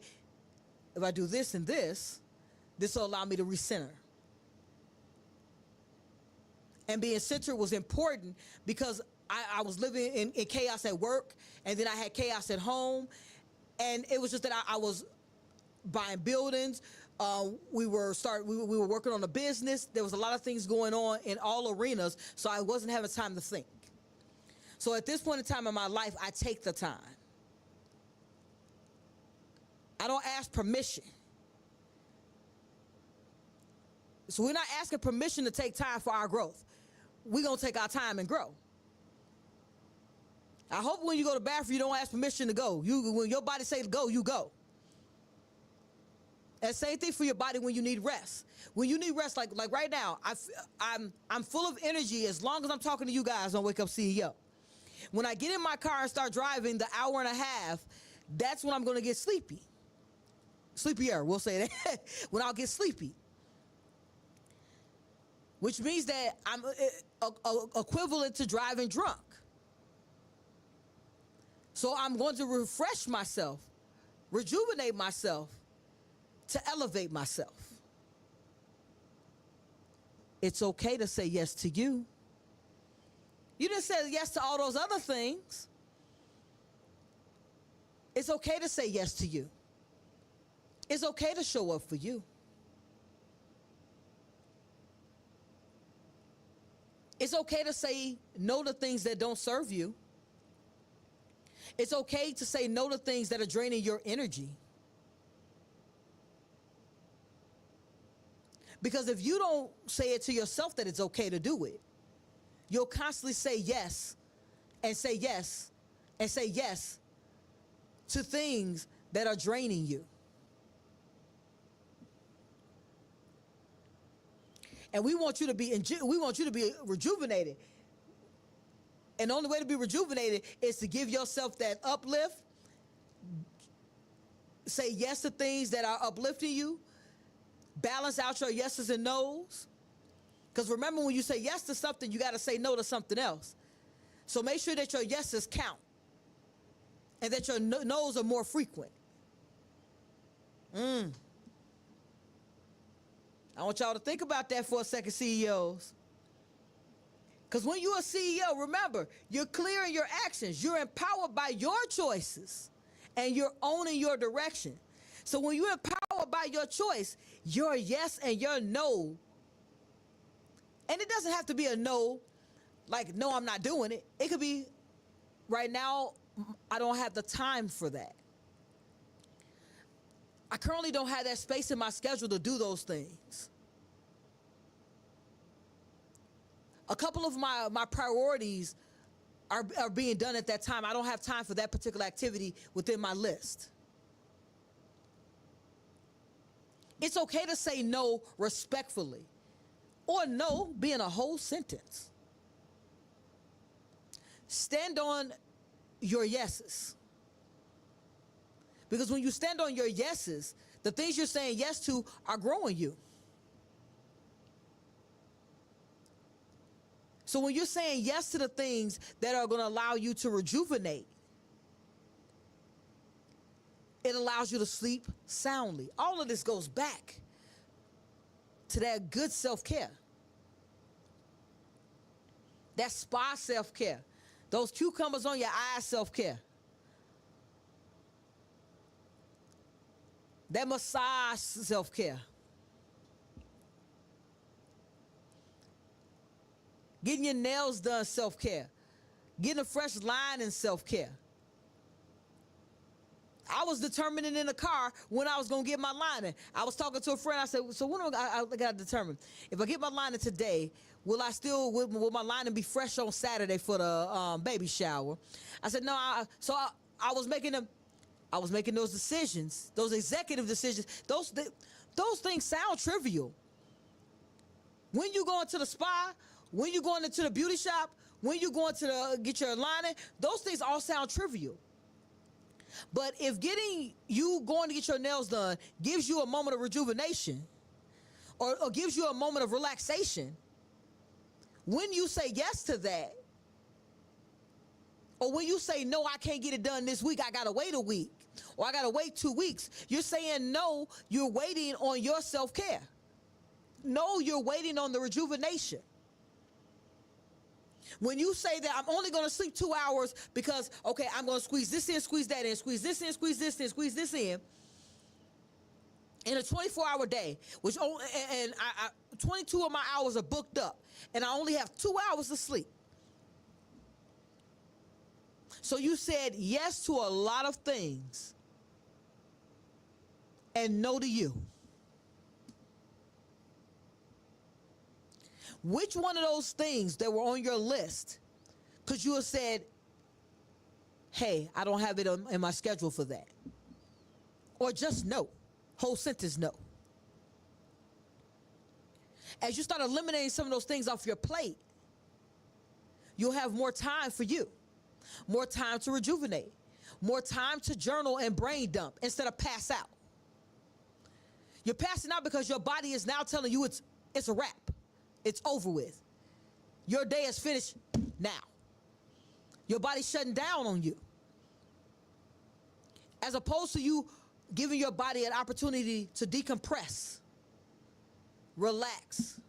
if I do this and this will allow me to recenter. And being centered was important because I was living in chaos at work, and then I had chaos at home, and it was just that I was buying buildings. We were working on a business. There was a lot of things going on in all arenas, so I wasn't having time to think. So at this point in time in my life, I take the time. I don't ask permission. So we're not asking permission to take time for our growth. We're going to take our time and grow. I hope when you go to the bathroom, you don't ask permission to go. When your body says go, you go. And same thing for your body when you need rest. When you need rest, like right now, I'm full of energy as long as I'm talking to you guys on Wake Up CEO. When I get in my car and start driving the hour and a half, that's when I'm going to get sleepy. Sleepier, we'll say that. When I'll get sleepy. Which means that I'm equivalent to driving drunk. So I'm going to refresh myself, rejuvenate myself, to elevate myself. It's okay to say yes to you. You didn't say yes to all those other things. It's okay to say yes to you. It's okay to show up for you. It's okay to say no to things that don't serve you. It's okay to say no to things that are draining your energy. Because if you don't say it to yourself that it's okay to do it, you'll constantly say yes and say yes and say yes to things that are draining you. And we want you to be rejuvenated. And the only way to be rejuvenated is to give yourself that uplift. Say yes to things that are uplifting you. Balance out your yeses and nos. Because remember, when you say yes to something, you got to say no to something else. So make sure that your yeses count and that your no's are more frequent. I want y'all to think about that for a second, CEOs. Because when you're a CEO, remember, you're clear in your actions. You're empowered by your choices, and you're owning your direction. So when you're empowered by your choice, your yes and your no, and it doesn't have to be a no, like, no, I'm not doing it. It could be, right now, I don't have the time for that. I currently don't have that space in my schedule to do those things. A couple of my priorities are being done at that time. I don't have time for that particular activity within my list. It's okay to say no respectfully, or no being a whole sentence. Stand on your yeses. Because when you stand on your yeses, the things you're saying yes to are growing you. So when you're saying yes to the things that are going to allow you to rejuvenate, it allows you to sleep soundly. All of this goes back to that good self-care. That spa self-care. Those cucumbers on your eyes self-care. That massage self-care. Getting your nails done self-care. Getting a fresh line in self-care. I was determining in the car when I was going to get my lining. I was talking to a friend. I said, so when I got to determine, if I get my lining today, will my lining be fresh on Saturday for the baby shower? I said, no. I was making those decisions, those executive decisions. Those things sound trivial. When you going to the spa, when you going into the beauty shop, when you going to get your lining, those things all sound trivial. But if going to get your nails done gives you a moment of rejuvenation, or gives you a moment of relaxation, when you say yes to that, or when you say, no, I can't get it done this week, I gotta wait a week, or I gotta wait 2 weeks, you're saying no, you're waiting on your self-care. No, you're waiting on the rejuvenation. When you say that I'm only going to sleep 2 hours because, okay, I'm going to squeeze this in, squeeze that in, squeeze this in, squeeze this in, squeeze this in a 24-hour day, 22 of my hours are booked up, and I only have 2 hours to sleep. So you said yes to a lot of things and no to you. Which one of those things that were on your list could you have said, hey, I don't have it in my schedule for that? Or just no. Whole sentence no. As you start eliminating some of those things off your plate, you'll have more time for you, more time to rejuvenate, more time to journal and brain dump instead of pass out. You're passing out because your body is now telling you it's a wrap. It's over with. Your day is finished now. Your body's shutting down on you. As opposed to you giving your body an opportunity to decompress, relax,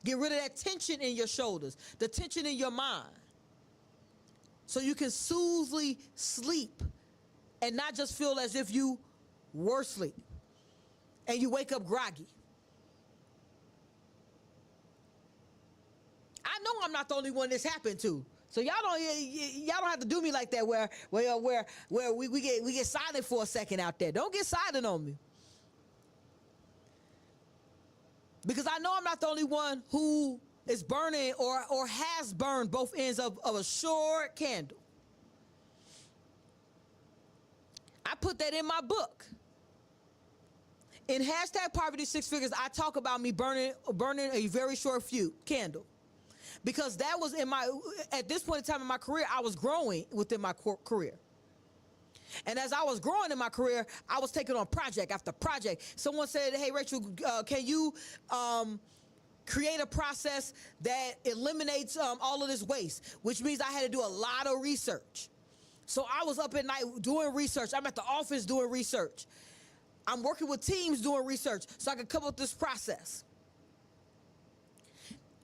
get rid of that tension in your shoulders, the tension in your mind, so you can smoothly sleep and not just feel as if you were asleep and you wake up groggy. I know I'm not the only one this happened to. So y'all don't have to do me like that where we get silent for a second out there. Don't get silent on me. Because I know I'm not the only one who is burning or has burned both ends of a short candle. I put that in my book. In hashtag Poverty Six Figures, I talk about me burning a very short candle. Because that was at this point in time in my career, I was growing within my career. And as I was growing in my career, I was taking on project after project. Someone said, hey, Rachel, can you create a process that eliminates all of this waste? Which means I had to do a lot of research. So I was up at night doing research. I'm at the office doing research. I'm working with teams doing research so I can come up with this process.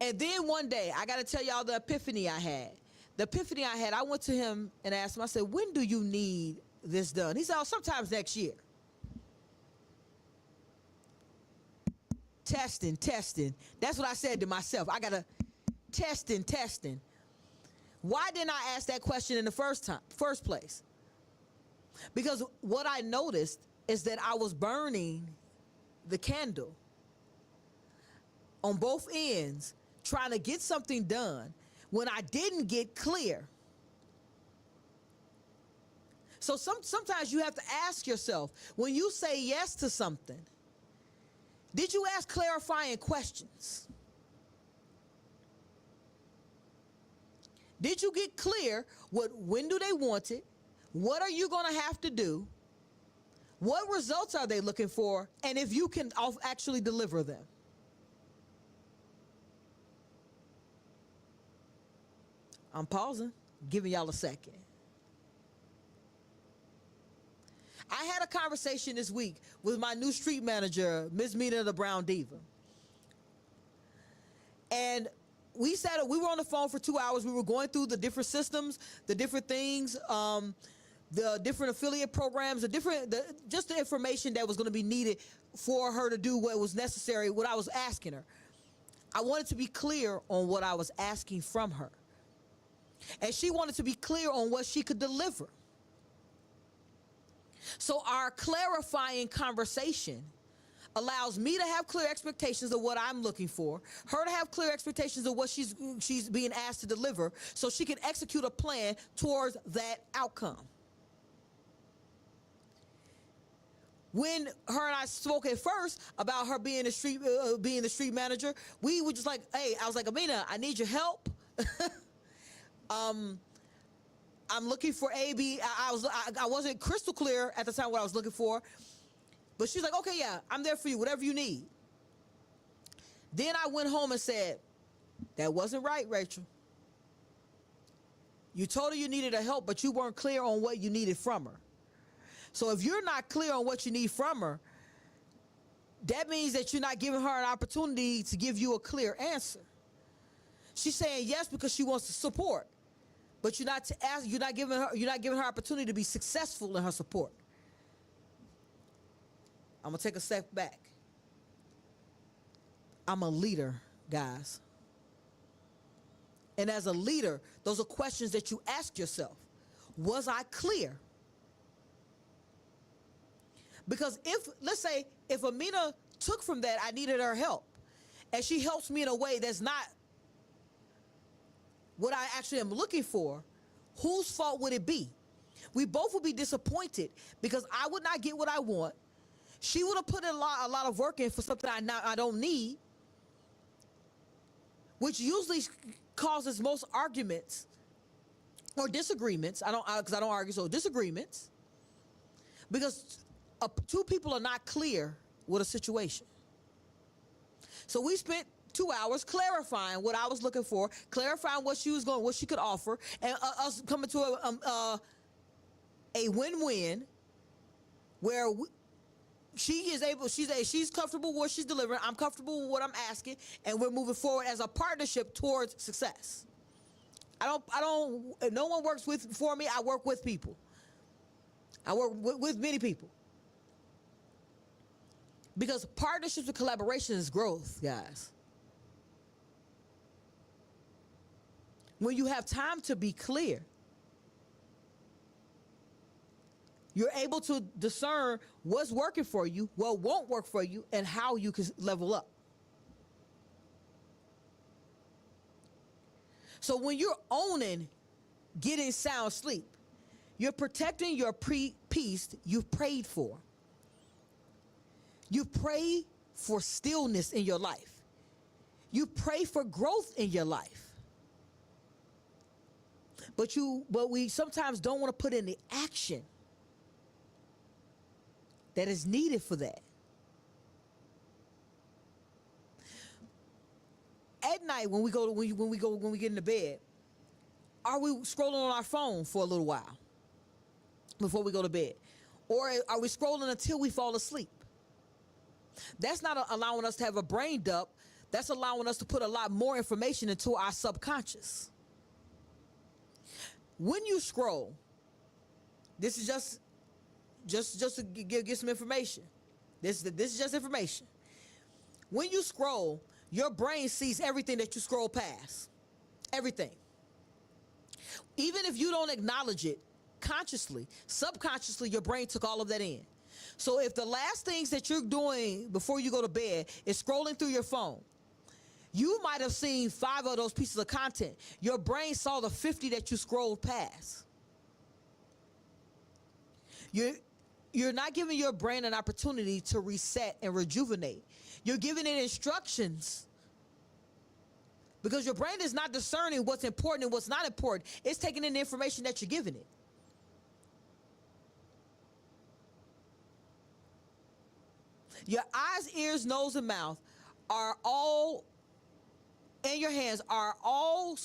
And then one day, I got to tell y'all the epiphany I had. The epiphany I had, I went to him and asked him, I said, when do you need this done? He said, oh, sometimes next year. Testing. That's what I said to myself. I got to testing. Why didn't I ask that question in the first place? Because what I noticed is that I was burning the candle on both ends, trying to get something done when I didn't get clear. So sometimes you have to ask yourself, when you say yes to something, did you ask clarifying questions? Did you get clear when do they want it? What are you going to have to do? What results are they looking for? And if you can actually deliver them. I'm pausing, giving y'all a second. I had a conversation this week with my new street manager, Ms. Mina the Brown Diva. And we were on the phone for 2 hours. We were going through the different systems, the different things, the different affiliate programs, just the information that was going to be needed for her to do what was necessary, what I was asking her. I wanted to be clear on what I was asking from her. And she wanted to be clear on what she could deliver. So our clarifying conversation allows me to have clear expectations of what I'm looking for, her to have clear expectations of what she's being asked to deliver, so she can execute a plan towards that outcome. When her and I spoke at first about her being the street manager, we were just like, hey, I was like, Amina, I need your help. I'm looking for A-B. I wasn't crystal clear at the time what I was looking for. But she's like, okay, yeah, I'm there for you, whatever you need. Then I went home and said, that wasn't right, Rachel. You told her you needed her help, but you weren't clear on what you needed from her. So if you're not clear on what you need from her, that means that you're not giving her an opportunity to give you a clear answer. She's saying yes because she wants to support, but you're not giving her opportunity to be successful in her support. I'm gonna take a step back. I'm a leader, guys. And as a leader, those are questions that you ask yourself. Was I clear? Because let's say if Amina took from that, I needed her help, and she helps me in a way that's not what I actually am looking for, whose fault would it be? We both would be disappointed because I would not get what I want. She would have put in a lot of work in for something I don't need, which usually causes most arguments or disagreements. Because I don't argue, so disagreements. Because two people are not clear with a situation. So we spent 2 hours clarifying what I was looking for, clarifying what she could offer, and us coming to a win-win where she's comfortable with what she's delivering, I'm comfortable with what I'm asking, and we're moving forward as a partnership towards success. No one works for me, I work with people. I work with many people. Because partnerships and collaboration is growth, guys. When you have time to be clear, you're able to discern what's working for you, what won't work for you, and how you can level up. So when you're owning getting sound sleep, you're protecting your peace you've prayed for. You pray for stillness in your life. You pray for growth in your life. But we sometimes don't want to put in the action that is needed for that. At night when we get into bed, are we scrolling on our phone for a little while before we go to bed? Or are we scrolling until we fall asleep? That's not allowing us to have a brain dump. That's allowing us to put a lot more information into our subconscious. When you scroll, this is just to get some information. This is just information. When you scroll, your brain sees everything that you scroll past. Everything. Even if you don't acknowledge it consciously, subconsciously, your brain took all of that in. So if the last things that you're doing before you go to bed is scrolling through your phone, you might have seen 5 of those pieces of content. Your brain saw the 50 that you scrolled past. You're not giving your brain an opportunity to reset and rejuvenate. You're giving it instructions because your brain is not discerning what's important and what's not important. It's taking in the information that you're giving it. Your eyes, ears, nose, and mouth are all, and your hands are all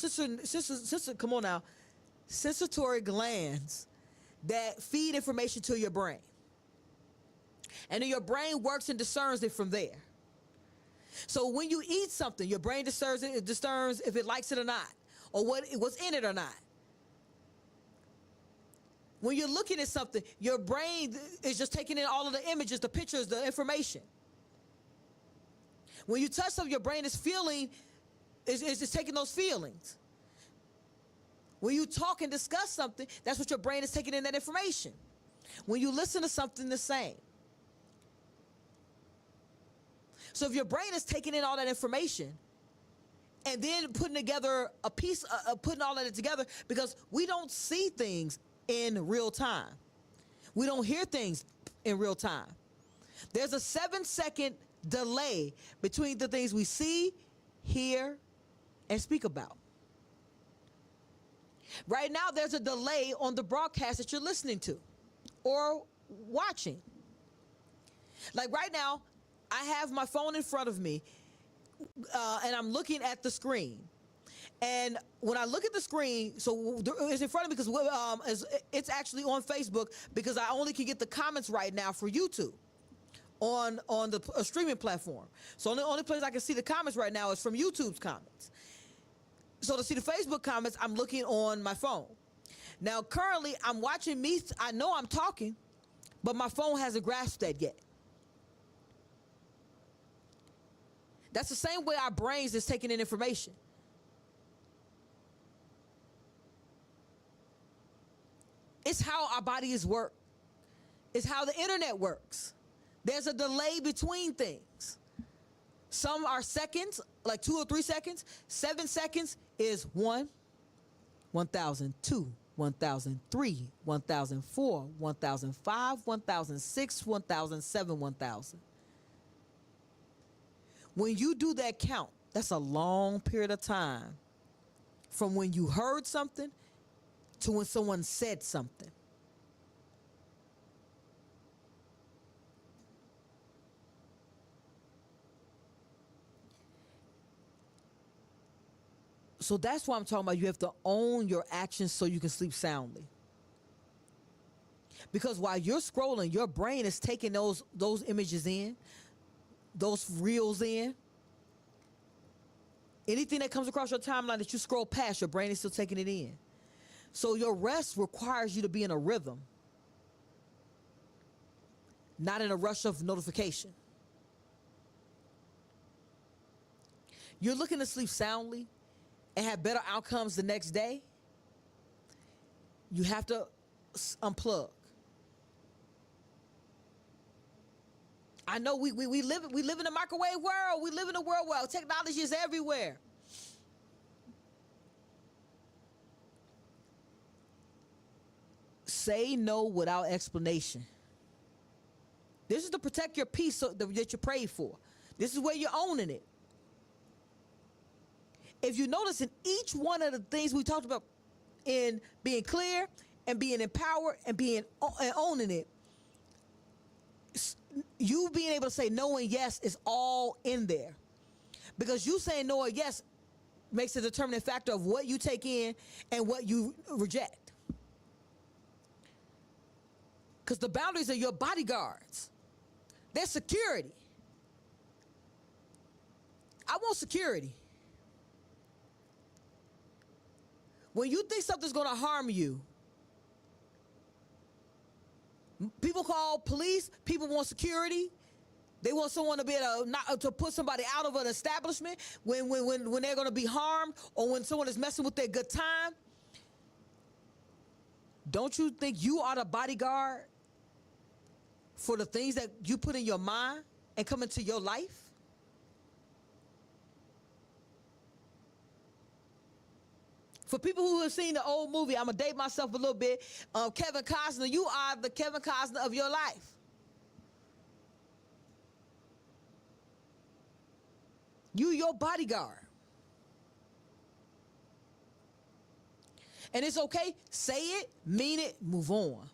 come on now, sensory glands that feed information to your brain. And then your brain works and discerns it from there. So when you eat something, your brain discerns if it likes it or not, or what's in it or not. When you're looking at something, your brain is just taking in all of the images, the pictures, the information. When you touch something, your brain is taking those feelings. When you talk and discuss something, that's what your brain is taking in, that information. When you listen to something, the same. So if your brain is taking in all that information and then putting together a piece, putting all of it together, because we don't see things in real time. We don't hear things in real time. There's a 7-second delay between the things we see, hear, and speak about. Right now, there's a delay on the broadcast that you're listening to or watching. Like right now, I have my phone in front of me, and I'm looking at the screen. And when I look at the screen, so it's in front of me because it's actually on Facebook, because I only can get the comments right now for YouTube on the streaming platform. So the only place I can see the comments right now is from YouTube's comments. So to see the Facebook comments, I'm looking on my phone. Now, currently, I'm watching me. I know I'm talking, but my phone hasn't grasped that yet. That's the same way our brains is taking in information. It's how our bodies work. It's how the internet works. There's a delay between things. Some are seconds, like 2 or 3 seconds. 7 seconds is 1, 1002, 1003, 1004, 1005, 1006, 1007, 1000. When you do that count, that's a long period of time from when you heard something to when someone said something. So that's why I'm talking about you have to own your actions so you can sleep soundly. Because while you're scrolling, your brain is taking those images in, those reels in. Anything that comes across your timeline that you scroll past, your brain is still taking it in. So your rest requires you to be in a rhythm. not in a rush of notification. You're looking to sleep soundly and have better outcomes the next day. You have to unplug. I know we live in a microwave world. We live in a world where technology is everywhere. Say no without explanation. This is to protect your peace that you prayed for. This is where you're owning it. If you notice in each one of the things we talked about in being clear and being empowered and and owning it, you being able to say no and yes is all in there. Because you saying no or yes makes a determining factor of what you take in and what you reject. Because the boundaries are your bodyguards. They're security. I want security. When you think something's going to harm you, people call police, people want security. They want someone to be able to put somebody out of an establishment when they're going to be harmed or when someone is messing with their good time. Don't you think you are the bodyguard for the things that you put in your mind and come into your life? For people who have seen the old movie, I'm going to date myself a little bit, Kevin Costner, you are the Kevin Costner of your life. You your bodyguard. And it's okay, say it, mean it, move on.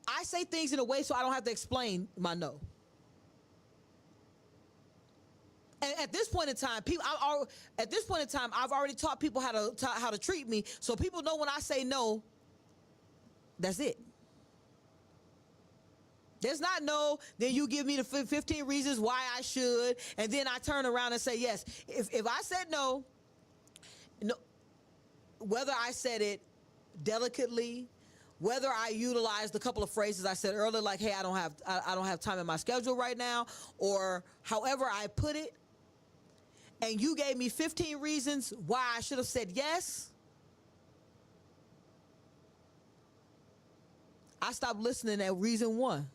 I say things in a way so I don't have to explain my no. And at this point in time, I've already taught people how to treat me, so people know when I say no, that's it. There's not no, then you give me the 15 reasons why I should, and then I turn around and say yes. If I said no, whether I said it delicately, whether I utilized a couple of phrases I said earlier, like, hey, I don't have time in my schedule right now, or however I put it, and you gave me 15 reasons why I should have said yes, I stopped listening at reason one.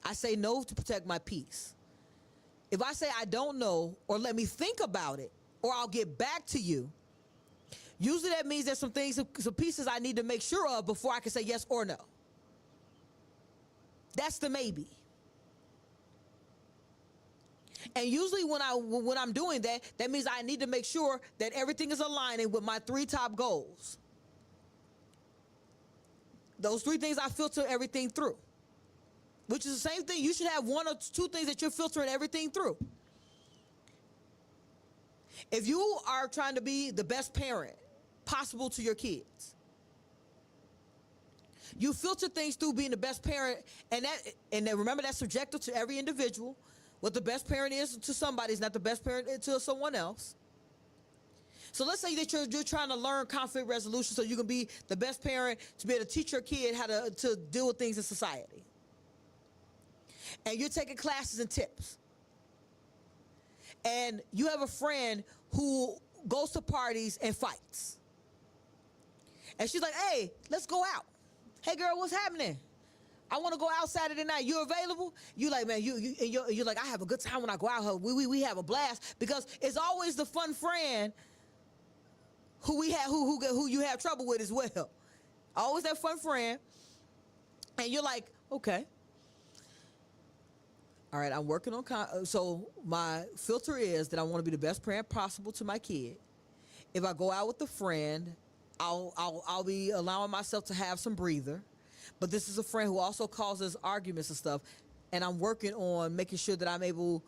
I say no to protect my peace. If I say I don't know, or let me think about it, or I'll get back to you, usually that means there's some things, some pieces I need to make sure of before I can say yes or no. That's the maybe. And usually when I'm doing that, that means I need to make sure that everything is aligning with my 3 top goals. Those 3 things I filter everything through. Which is the same thing. You should have 1 or 2 things that you're filtering everything through. If you are trying to be the best parent possible to your kids, you filter things through being the best parent, and then remember that's subjective to every individual. What the best parent is to somebody is not the best parent to someone else. So let's say that you're trying to learn conflict resolution so you can be the best parent to be able to teach your kid how to deal with things in society. And you're taking classes and tips. And you have a friend who goes to parties and fights. And she's like, hey, let's go out. Hey, girl, what's happening? I want to go out Saturday night. You available? You like, man, you're like, I have a good time when I go out. We have a blast, because it's always the fun friend who you have trouble with as well. Always that fun friend. And you're like, okay. All right, I'm working on, so my filter is that I want to be the best parent possible to my kid. If I go out with a friend, I'll be allowing myself to have some breather. But this is a friend who also causes arguments and stuff, and I'm working on making sure that I'm able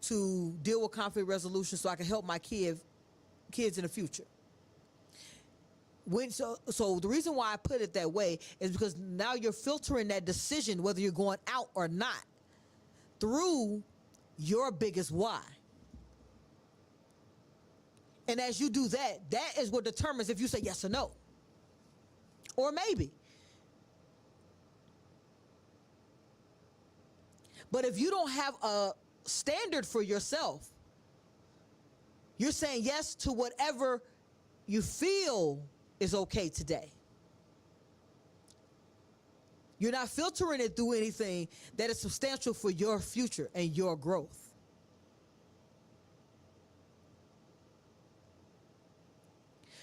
to deal with conflict resolution so I can help my kids in the future. So the reason why I put it that way is because now you're filtering that decision, whether you're going out or not, through your biggest why. And as you do that, that is what determines if you say yes or no. Or maybe. But if you don't have a standard for yourself, you're saying yes to whatever you feel is okay today. You're not filtering it through anything that is substantial for your future and your growth.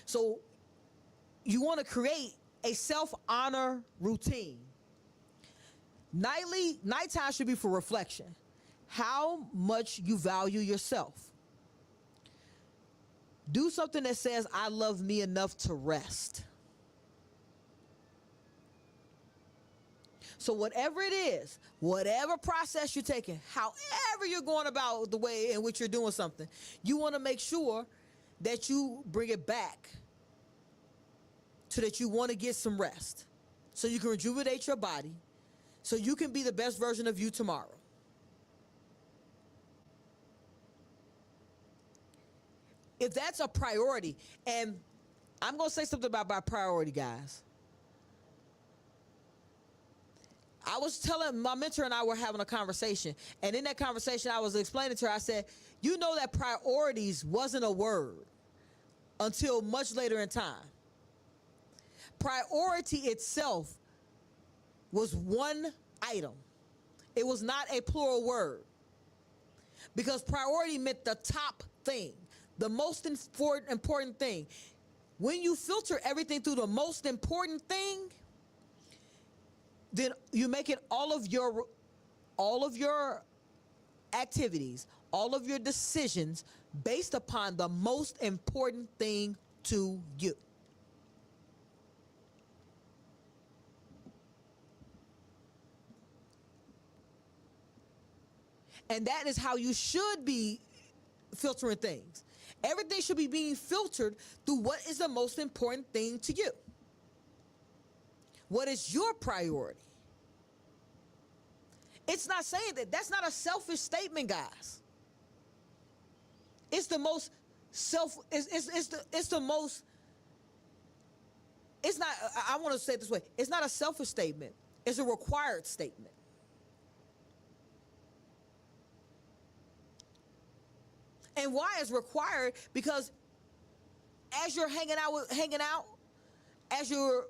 So you want to create a self-honor routine. Nighttime should be for reflection. How much you value yourself. Do something that says, I love me enough to rest. So whatever it is, whatever process you're taking, however you're going about the way in which you're doing something, you want to make sure that you bring it back so that you want to get some rest, so you can rejuvenate your body, so you can be the best version of you tomorrow. If that's a priority, and I'm going to say something about my priority, guys. I was telling my mentor and I were having a conversation, and in that conversation I was explaining to her, I said, you know that priorities wasn't a word until much later in time. Priority itself was one item. It was not a plural word, because priority meant the top thing, the most important thing. When you filter everything through the most important thing, then you make it all of your activities, all of your decisions based upon the most important thing to you. And that is how you should be filtering things. Everything should be being filtered through what is the most important thing to you. What is your priority? It's not saying that. That's not a selfish statement, guys. It's the most it's the most, it's not, I want to say it this way. It's not a selfish statement. It's a required statement. And why it's required? Because as you're hanging out, as you're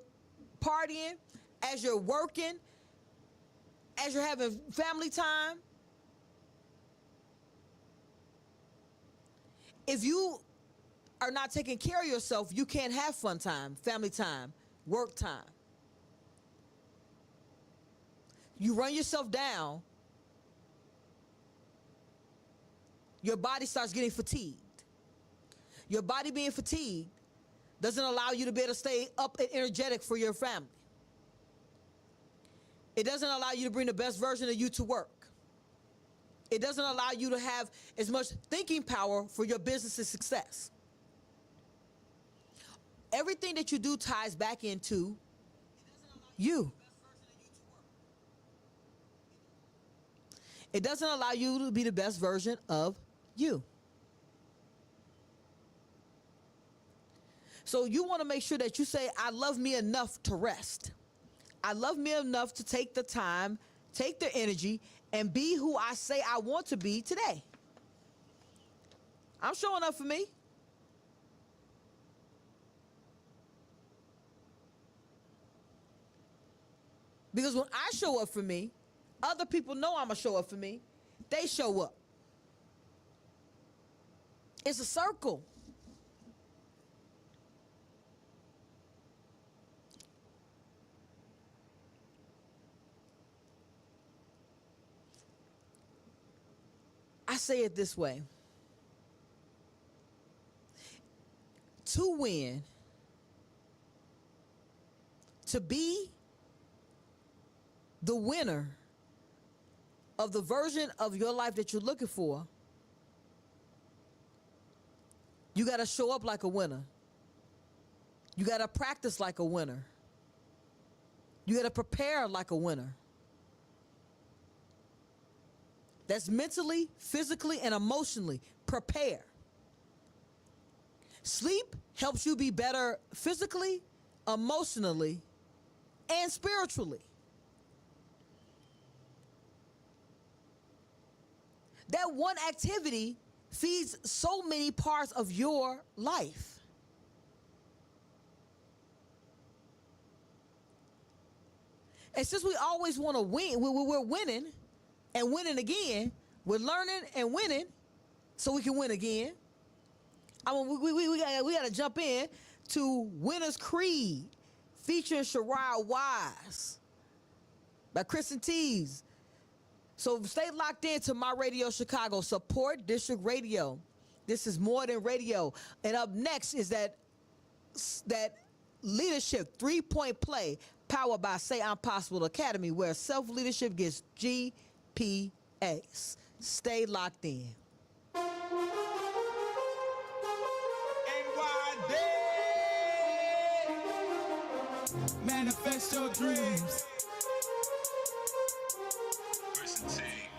partying, as you're working, as you're having family time, if you are not taking care of yourself, you can't have fun time, family time, work time. You run yourself down, your body starts getting fatigued. Your body being fatigued doesn't allow you to be able to stay up and energetic for your family. It doesn't allow you to bring the best version of you to work. It doesn't allow you to have as much thinking power for your business's success. Everything that you do ties back into you. It doesn't allow you to be the best version of you. So you want to make sure that you say, I love me enough to rest. I love me enough to take the time, take the energy, and be who I say I want to be today. I'm showing up for me. Because when I show up for me, other people know I'm going to show up for me. They show up. It's a circle. I say it this way. To win, to be the winner of the version of your life that you're looking for, you got to show up like a winner. You got to practice like a winner. You got to prepare like a winner. That's mentally, physically, and emotionally. Prepare. Sleep helps you be better physically, emotionally, and spiritually. That one activity feeds so many parts of your life. And since we always want to win, we're winning and winning again. We're learning and winning so we can win again. We got to jump in to Winner's Creed featuring Sherrod Wise by Kristen Tees. So stay locked in to My Radio Chicago. Support District Radio. This is more than radio. And up next is that leadership 3-point play powered by Say I'm Possible Academy, where self-leadership gets GPS. Stay locked in. Manifest your dreams.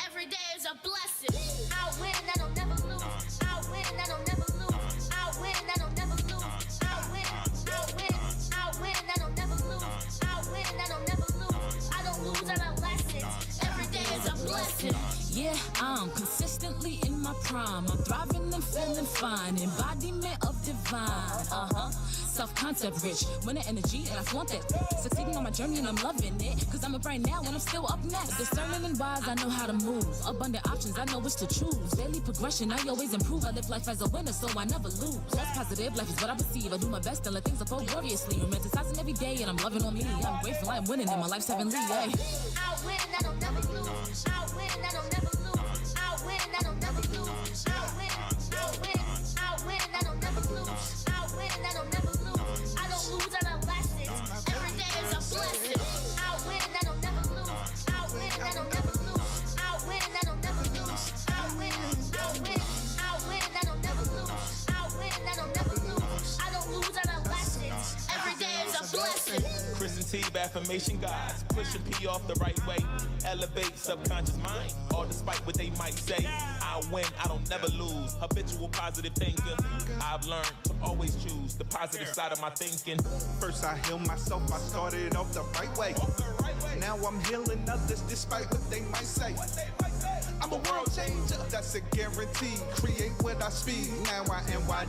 Every day is a blessing. I'll win, I don't never lose. I'll win, I don't never lose. I'll win, I don't never lose. I'll win, I'll win, I'll win, I don't never lose. I'll win, I don't never lose. I don't lose, I don't lessen. Every day is a blessing. Yeah, I'm consistently in my prime. I'm thriving and feeling fine. Embodiment of divine. Self-concept rich. Winning energy and I flaunt it. Succeeding on my journey and I'm loving it. Cause I'm up right now and I'm still up next. Discerning and wise, I know how to move. Abundant options, I know which to choose. Daily progression, I always improve. I live life as a winner, so I never lose. That's positive, life is what I perceive. I do my best and let things unfold gloriously. Romanticizing every day and I'm loving on me. I'm grateful, I'm winning and my life's heavenly. I'll win, I don't never lose. I'll win, I don't never lose. I'll win, I don't never lose. I'll win, I'll win, I'll win, I don't never lose. I'll win, I don't never lose. I don't lose, I don't lessen. Every day is a blessing. I'll win, I don't never lose. I'll win, I don't never lose. I'll win, I don't never lose. I'll win, I'll win, I'll win, I don't never lose. I'll win, I don't never lose. I don't lose, I don't lessen. Every day is a blessing. Kristen T, affirmation guys, pushing P off the right way, elevate subconscious mind, all despite what they might say. I win, I don't never lose, habitual positive thinker. I've learned to always choose the positive side of my thinking. First I healed myself, I started off the right way. Now I'm healing others despite what they might say. I'm a world changer, that's a guarantee. Create what I speak, now I am YD.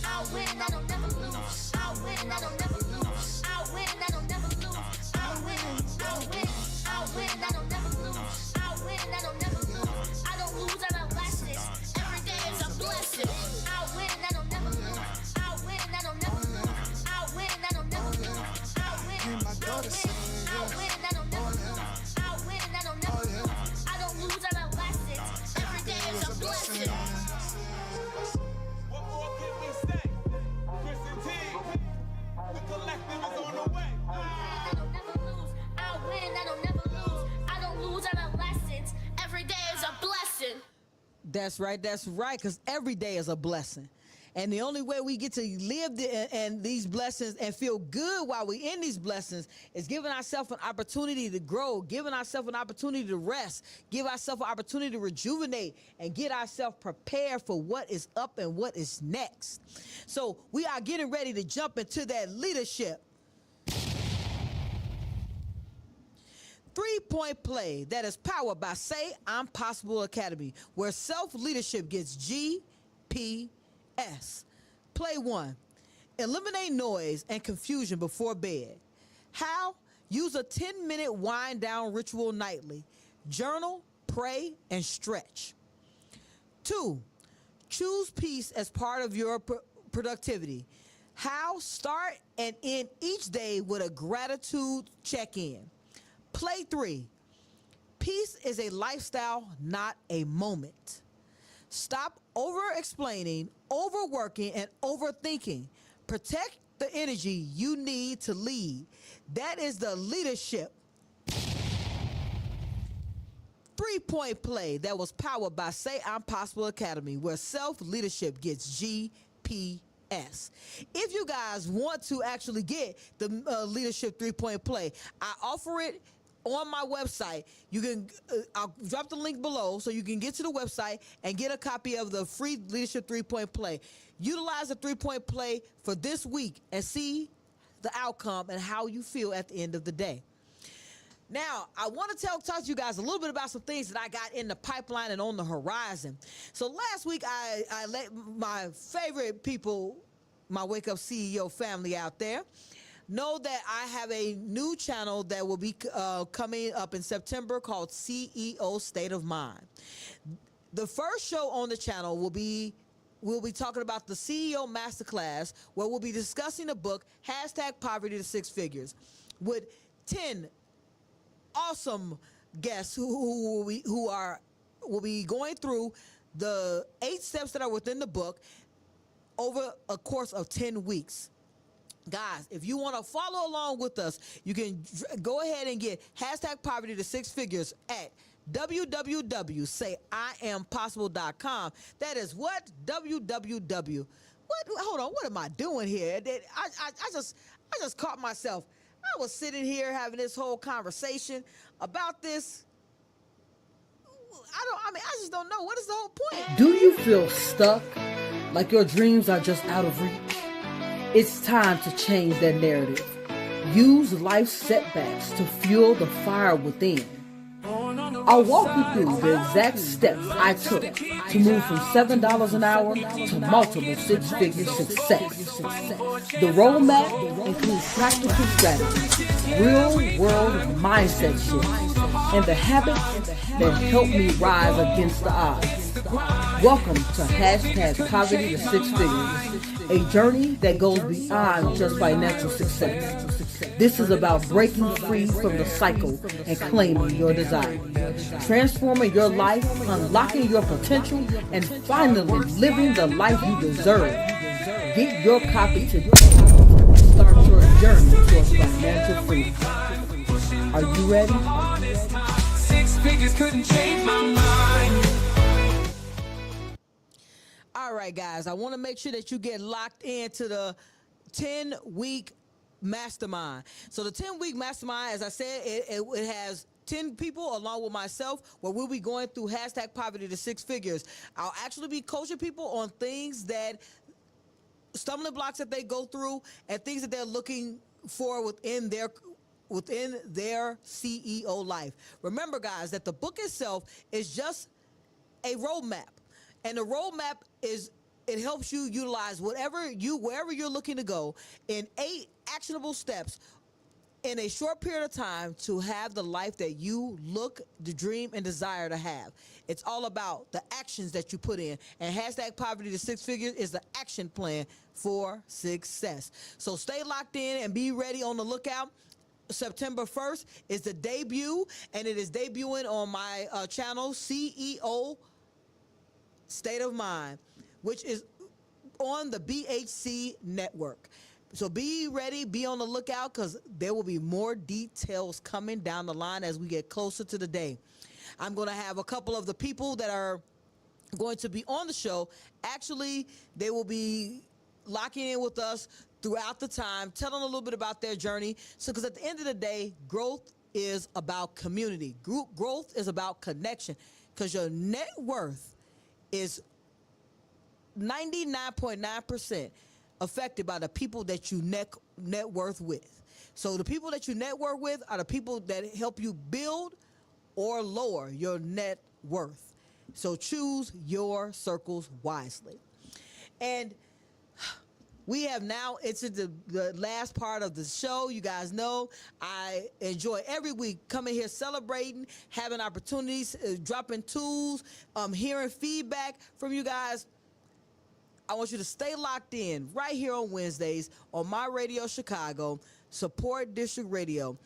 I'll win, I don't never lose. I'll win, I don't never lose. I'll win, I don't never lose. I'll win, I'll win, I'll win, I don't never lose. I'll win, I don't never lose. I don't lose, I don't lessen. Every day is a blessing. I'll win, I don't never lose. I'll win, I don't never lose. I'll win, I don't never lose. I'll win, I'll win, I don't never lose. I'll win, I don't never lose. I don't lose, I don't lessen. Every day is a blessing. What more can we say? Kristen T, the collective is on the way. I don't never lose. I'll win, I don't never lose. I don't lose, I don't lessen. Every day is a blessing. That's right, because every day is a blessing. And the only way we get to live and these blessings and feel good while we're in these blessings is giving ourselves an opportunity to grow, giving ourselves an opportunity to rest, give ourselves an opportunity to rejuvenate, and get ourselves prepared for what is up and what is next. So we are getting ready to jump into that leadership 3-point play that is powered by Say I'm Possible Academy, where self-leadership gets GPS. Play 1. Eliminate noise and confusion before bed. How? Use a 10-minute wind-down ritual nightly. Journal, pray, and stretch. 2. Choose peace as part of your productivity. How? Start and end each day with a gratitude check-in. Play 3. Peace is a lifestyle, not a moment. Stop over-explaining, overworking, and overthinking. Protect the energy you need to lead. That is the leadership 3-point play that was powered by Say I'm Possible Academy, where self-leadership gets GPS. If you guys want to actually get the leadership 3-point play, I offer it on my website. You can, I'll drop the link below so you can get to the website and get a copy of the free Leadership 3-point play. Utilize the 3-point play for this week and see the outcome and how you feel at the end of the day. Now, I want to talk to you guys a little bit about some things that I got in the pipeline and on the horizon. So last week, I let my favorite people, my Wake Up CEO family out there, know that I have a new channel that will be coming up in September called CEO State of Mind. The first show on the channel we'll be talking about the CEO Masterclass, where we'll be discussing the book #Poverty to Six Figures with 10 awesome guests who will be going through the 8 steps that are within the book over a course of 10 weeks. Guys, if you want to follow along with us, you can go ahead and get #Poverty to Six Figures at www.sayiampossible.com. That is what? www. What? Hold on. What am I doing here? I just caught myself. I was sitting here having this whole conversation about this. I just don't know. What is the whole point? Do you feel stuck? Like your dreams are just out of reach? It's time to change that narrative. Use life's setbacks to fuel the fire within. I'll walk you through the exact steps I took to move from $7 an hour to multiple six-figure success. The roadmap includes practical strategies, real-world mindset shifts, and the habits that help me rise against the odds. Welcome to #Poverty to Six Figures, a journey that goes beyond just financial success. This is about breaking free from the cycle and claiming your desire, transforming your life, unlocking your potential, and finally living the life you deserve. Get your copy today. Start your journey towards financial freedom. Are you ready? 6 figures couldn't change my mind. All right, guys, I want to make sure that you get locked into the 10-week mastermind. So the 10-week mastermind, as I said, it has 10 people along with myself where we'll be going through #Poverty to Six Figures. I'll actually be coaching people on things that, stumbling blocks that they go through and things that they're looking for within their CEO life. Remember, guys, that the book itself is just a roadmap. And the roadmap it helps you utilize wherever you're looking to go in 8 actionable steps in a short period of time to have the life that you look, the dream, and desire to have. It's all about the actions that you put in. And #Poverty to Six Figures is the action plan for success. So stay locked in and be ready on the lookout. September 1st is the debut, and it is debuting on my channel, CEO State of Mind, which is on the BHC network. So be ready, be on the lookout, because there will be more details coming down the line as we get closer to the day. I'm going to have a couple of the people that are going to be on the show. Actually, they will be locking in with us throughout the time, telling a little bit about their journey. So, because at the end of the day, growth is about community. Growth is about connection, because your net worth is 99.9% affected by the people that you net worth with. So the people that you network with are the people that help you build or lower your net worth. So choose your circles wisely. And we have now entered the last part of the show. You guys know I enjoy every week coming here celebrating, having opportunities, dropping tools, hearing feedback from you guys. I want you to stay locked in right here on Wednesdays on My Radio Chicago, Support District Radio.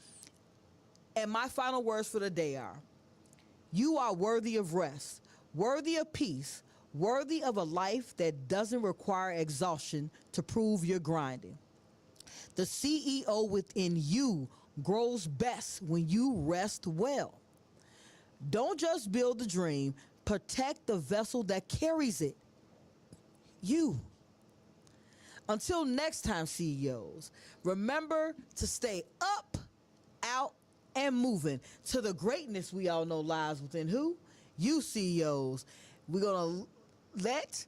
And my final words for the day are, you are worthy of rest, worthy of peace, worthy of a life that doesn't require exhaustion to prove you're grinding. The CEO within you grows best when you rest well. Don't just build the dream, protect the vessel that carries it. You. Until next time, CEOs, remember to stay up, out, and moving to the greatness we all know lies within who? You CEOs. We're going to let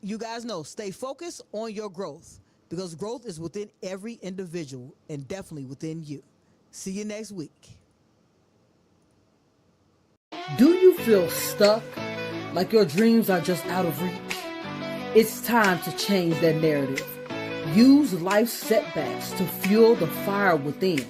you guys know, stay focused on your growth, because growth is within every individual and definitely within you. See you next week. Do you feel stuck? Like your dreams are just out of reach? It's time to change that narrative. Use life's setbacks to fuel the fire within.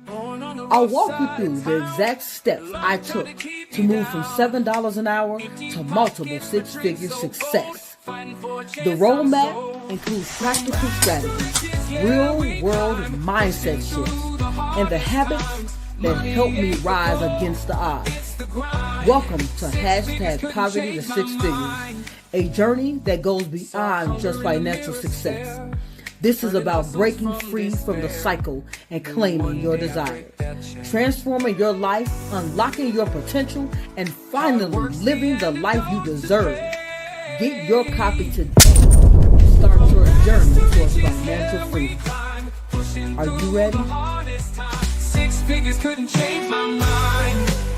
I'll walk you through the exact steps I took to move from $7 an hour to multiple six-figure success. The roadmap includes practical strategies, real-world mindset shifts, and the habits that help me rise against the odds. Welcome to #Poverty to Six Figures, a journey that goes beyond just financial success. This is about breaking free from the cycle and claiming your desires, transforming your life, unlocking your potential, and finally living the life you deserve. Get your copy today and start your journey towards financial freedom. Are you ready? 6 figures couldn't change my mind.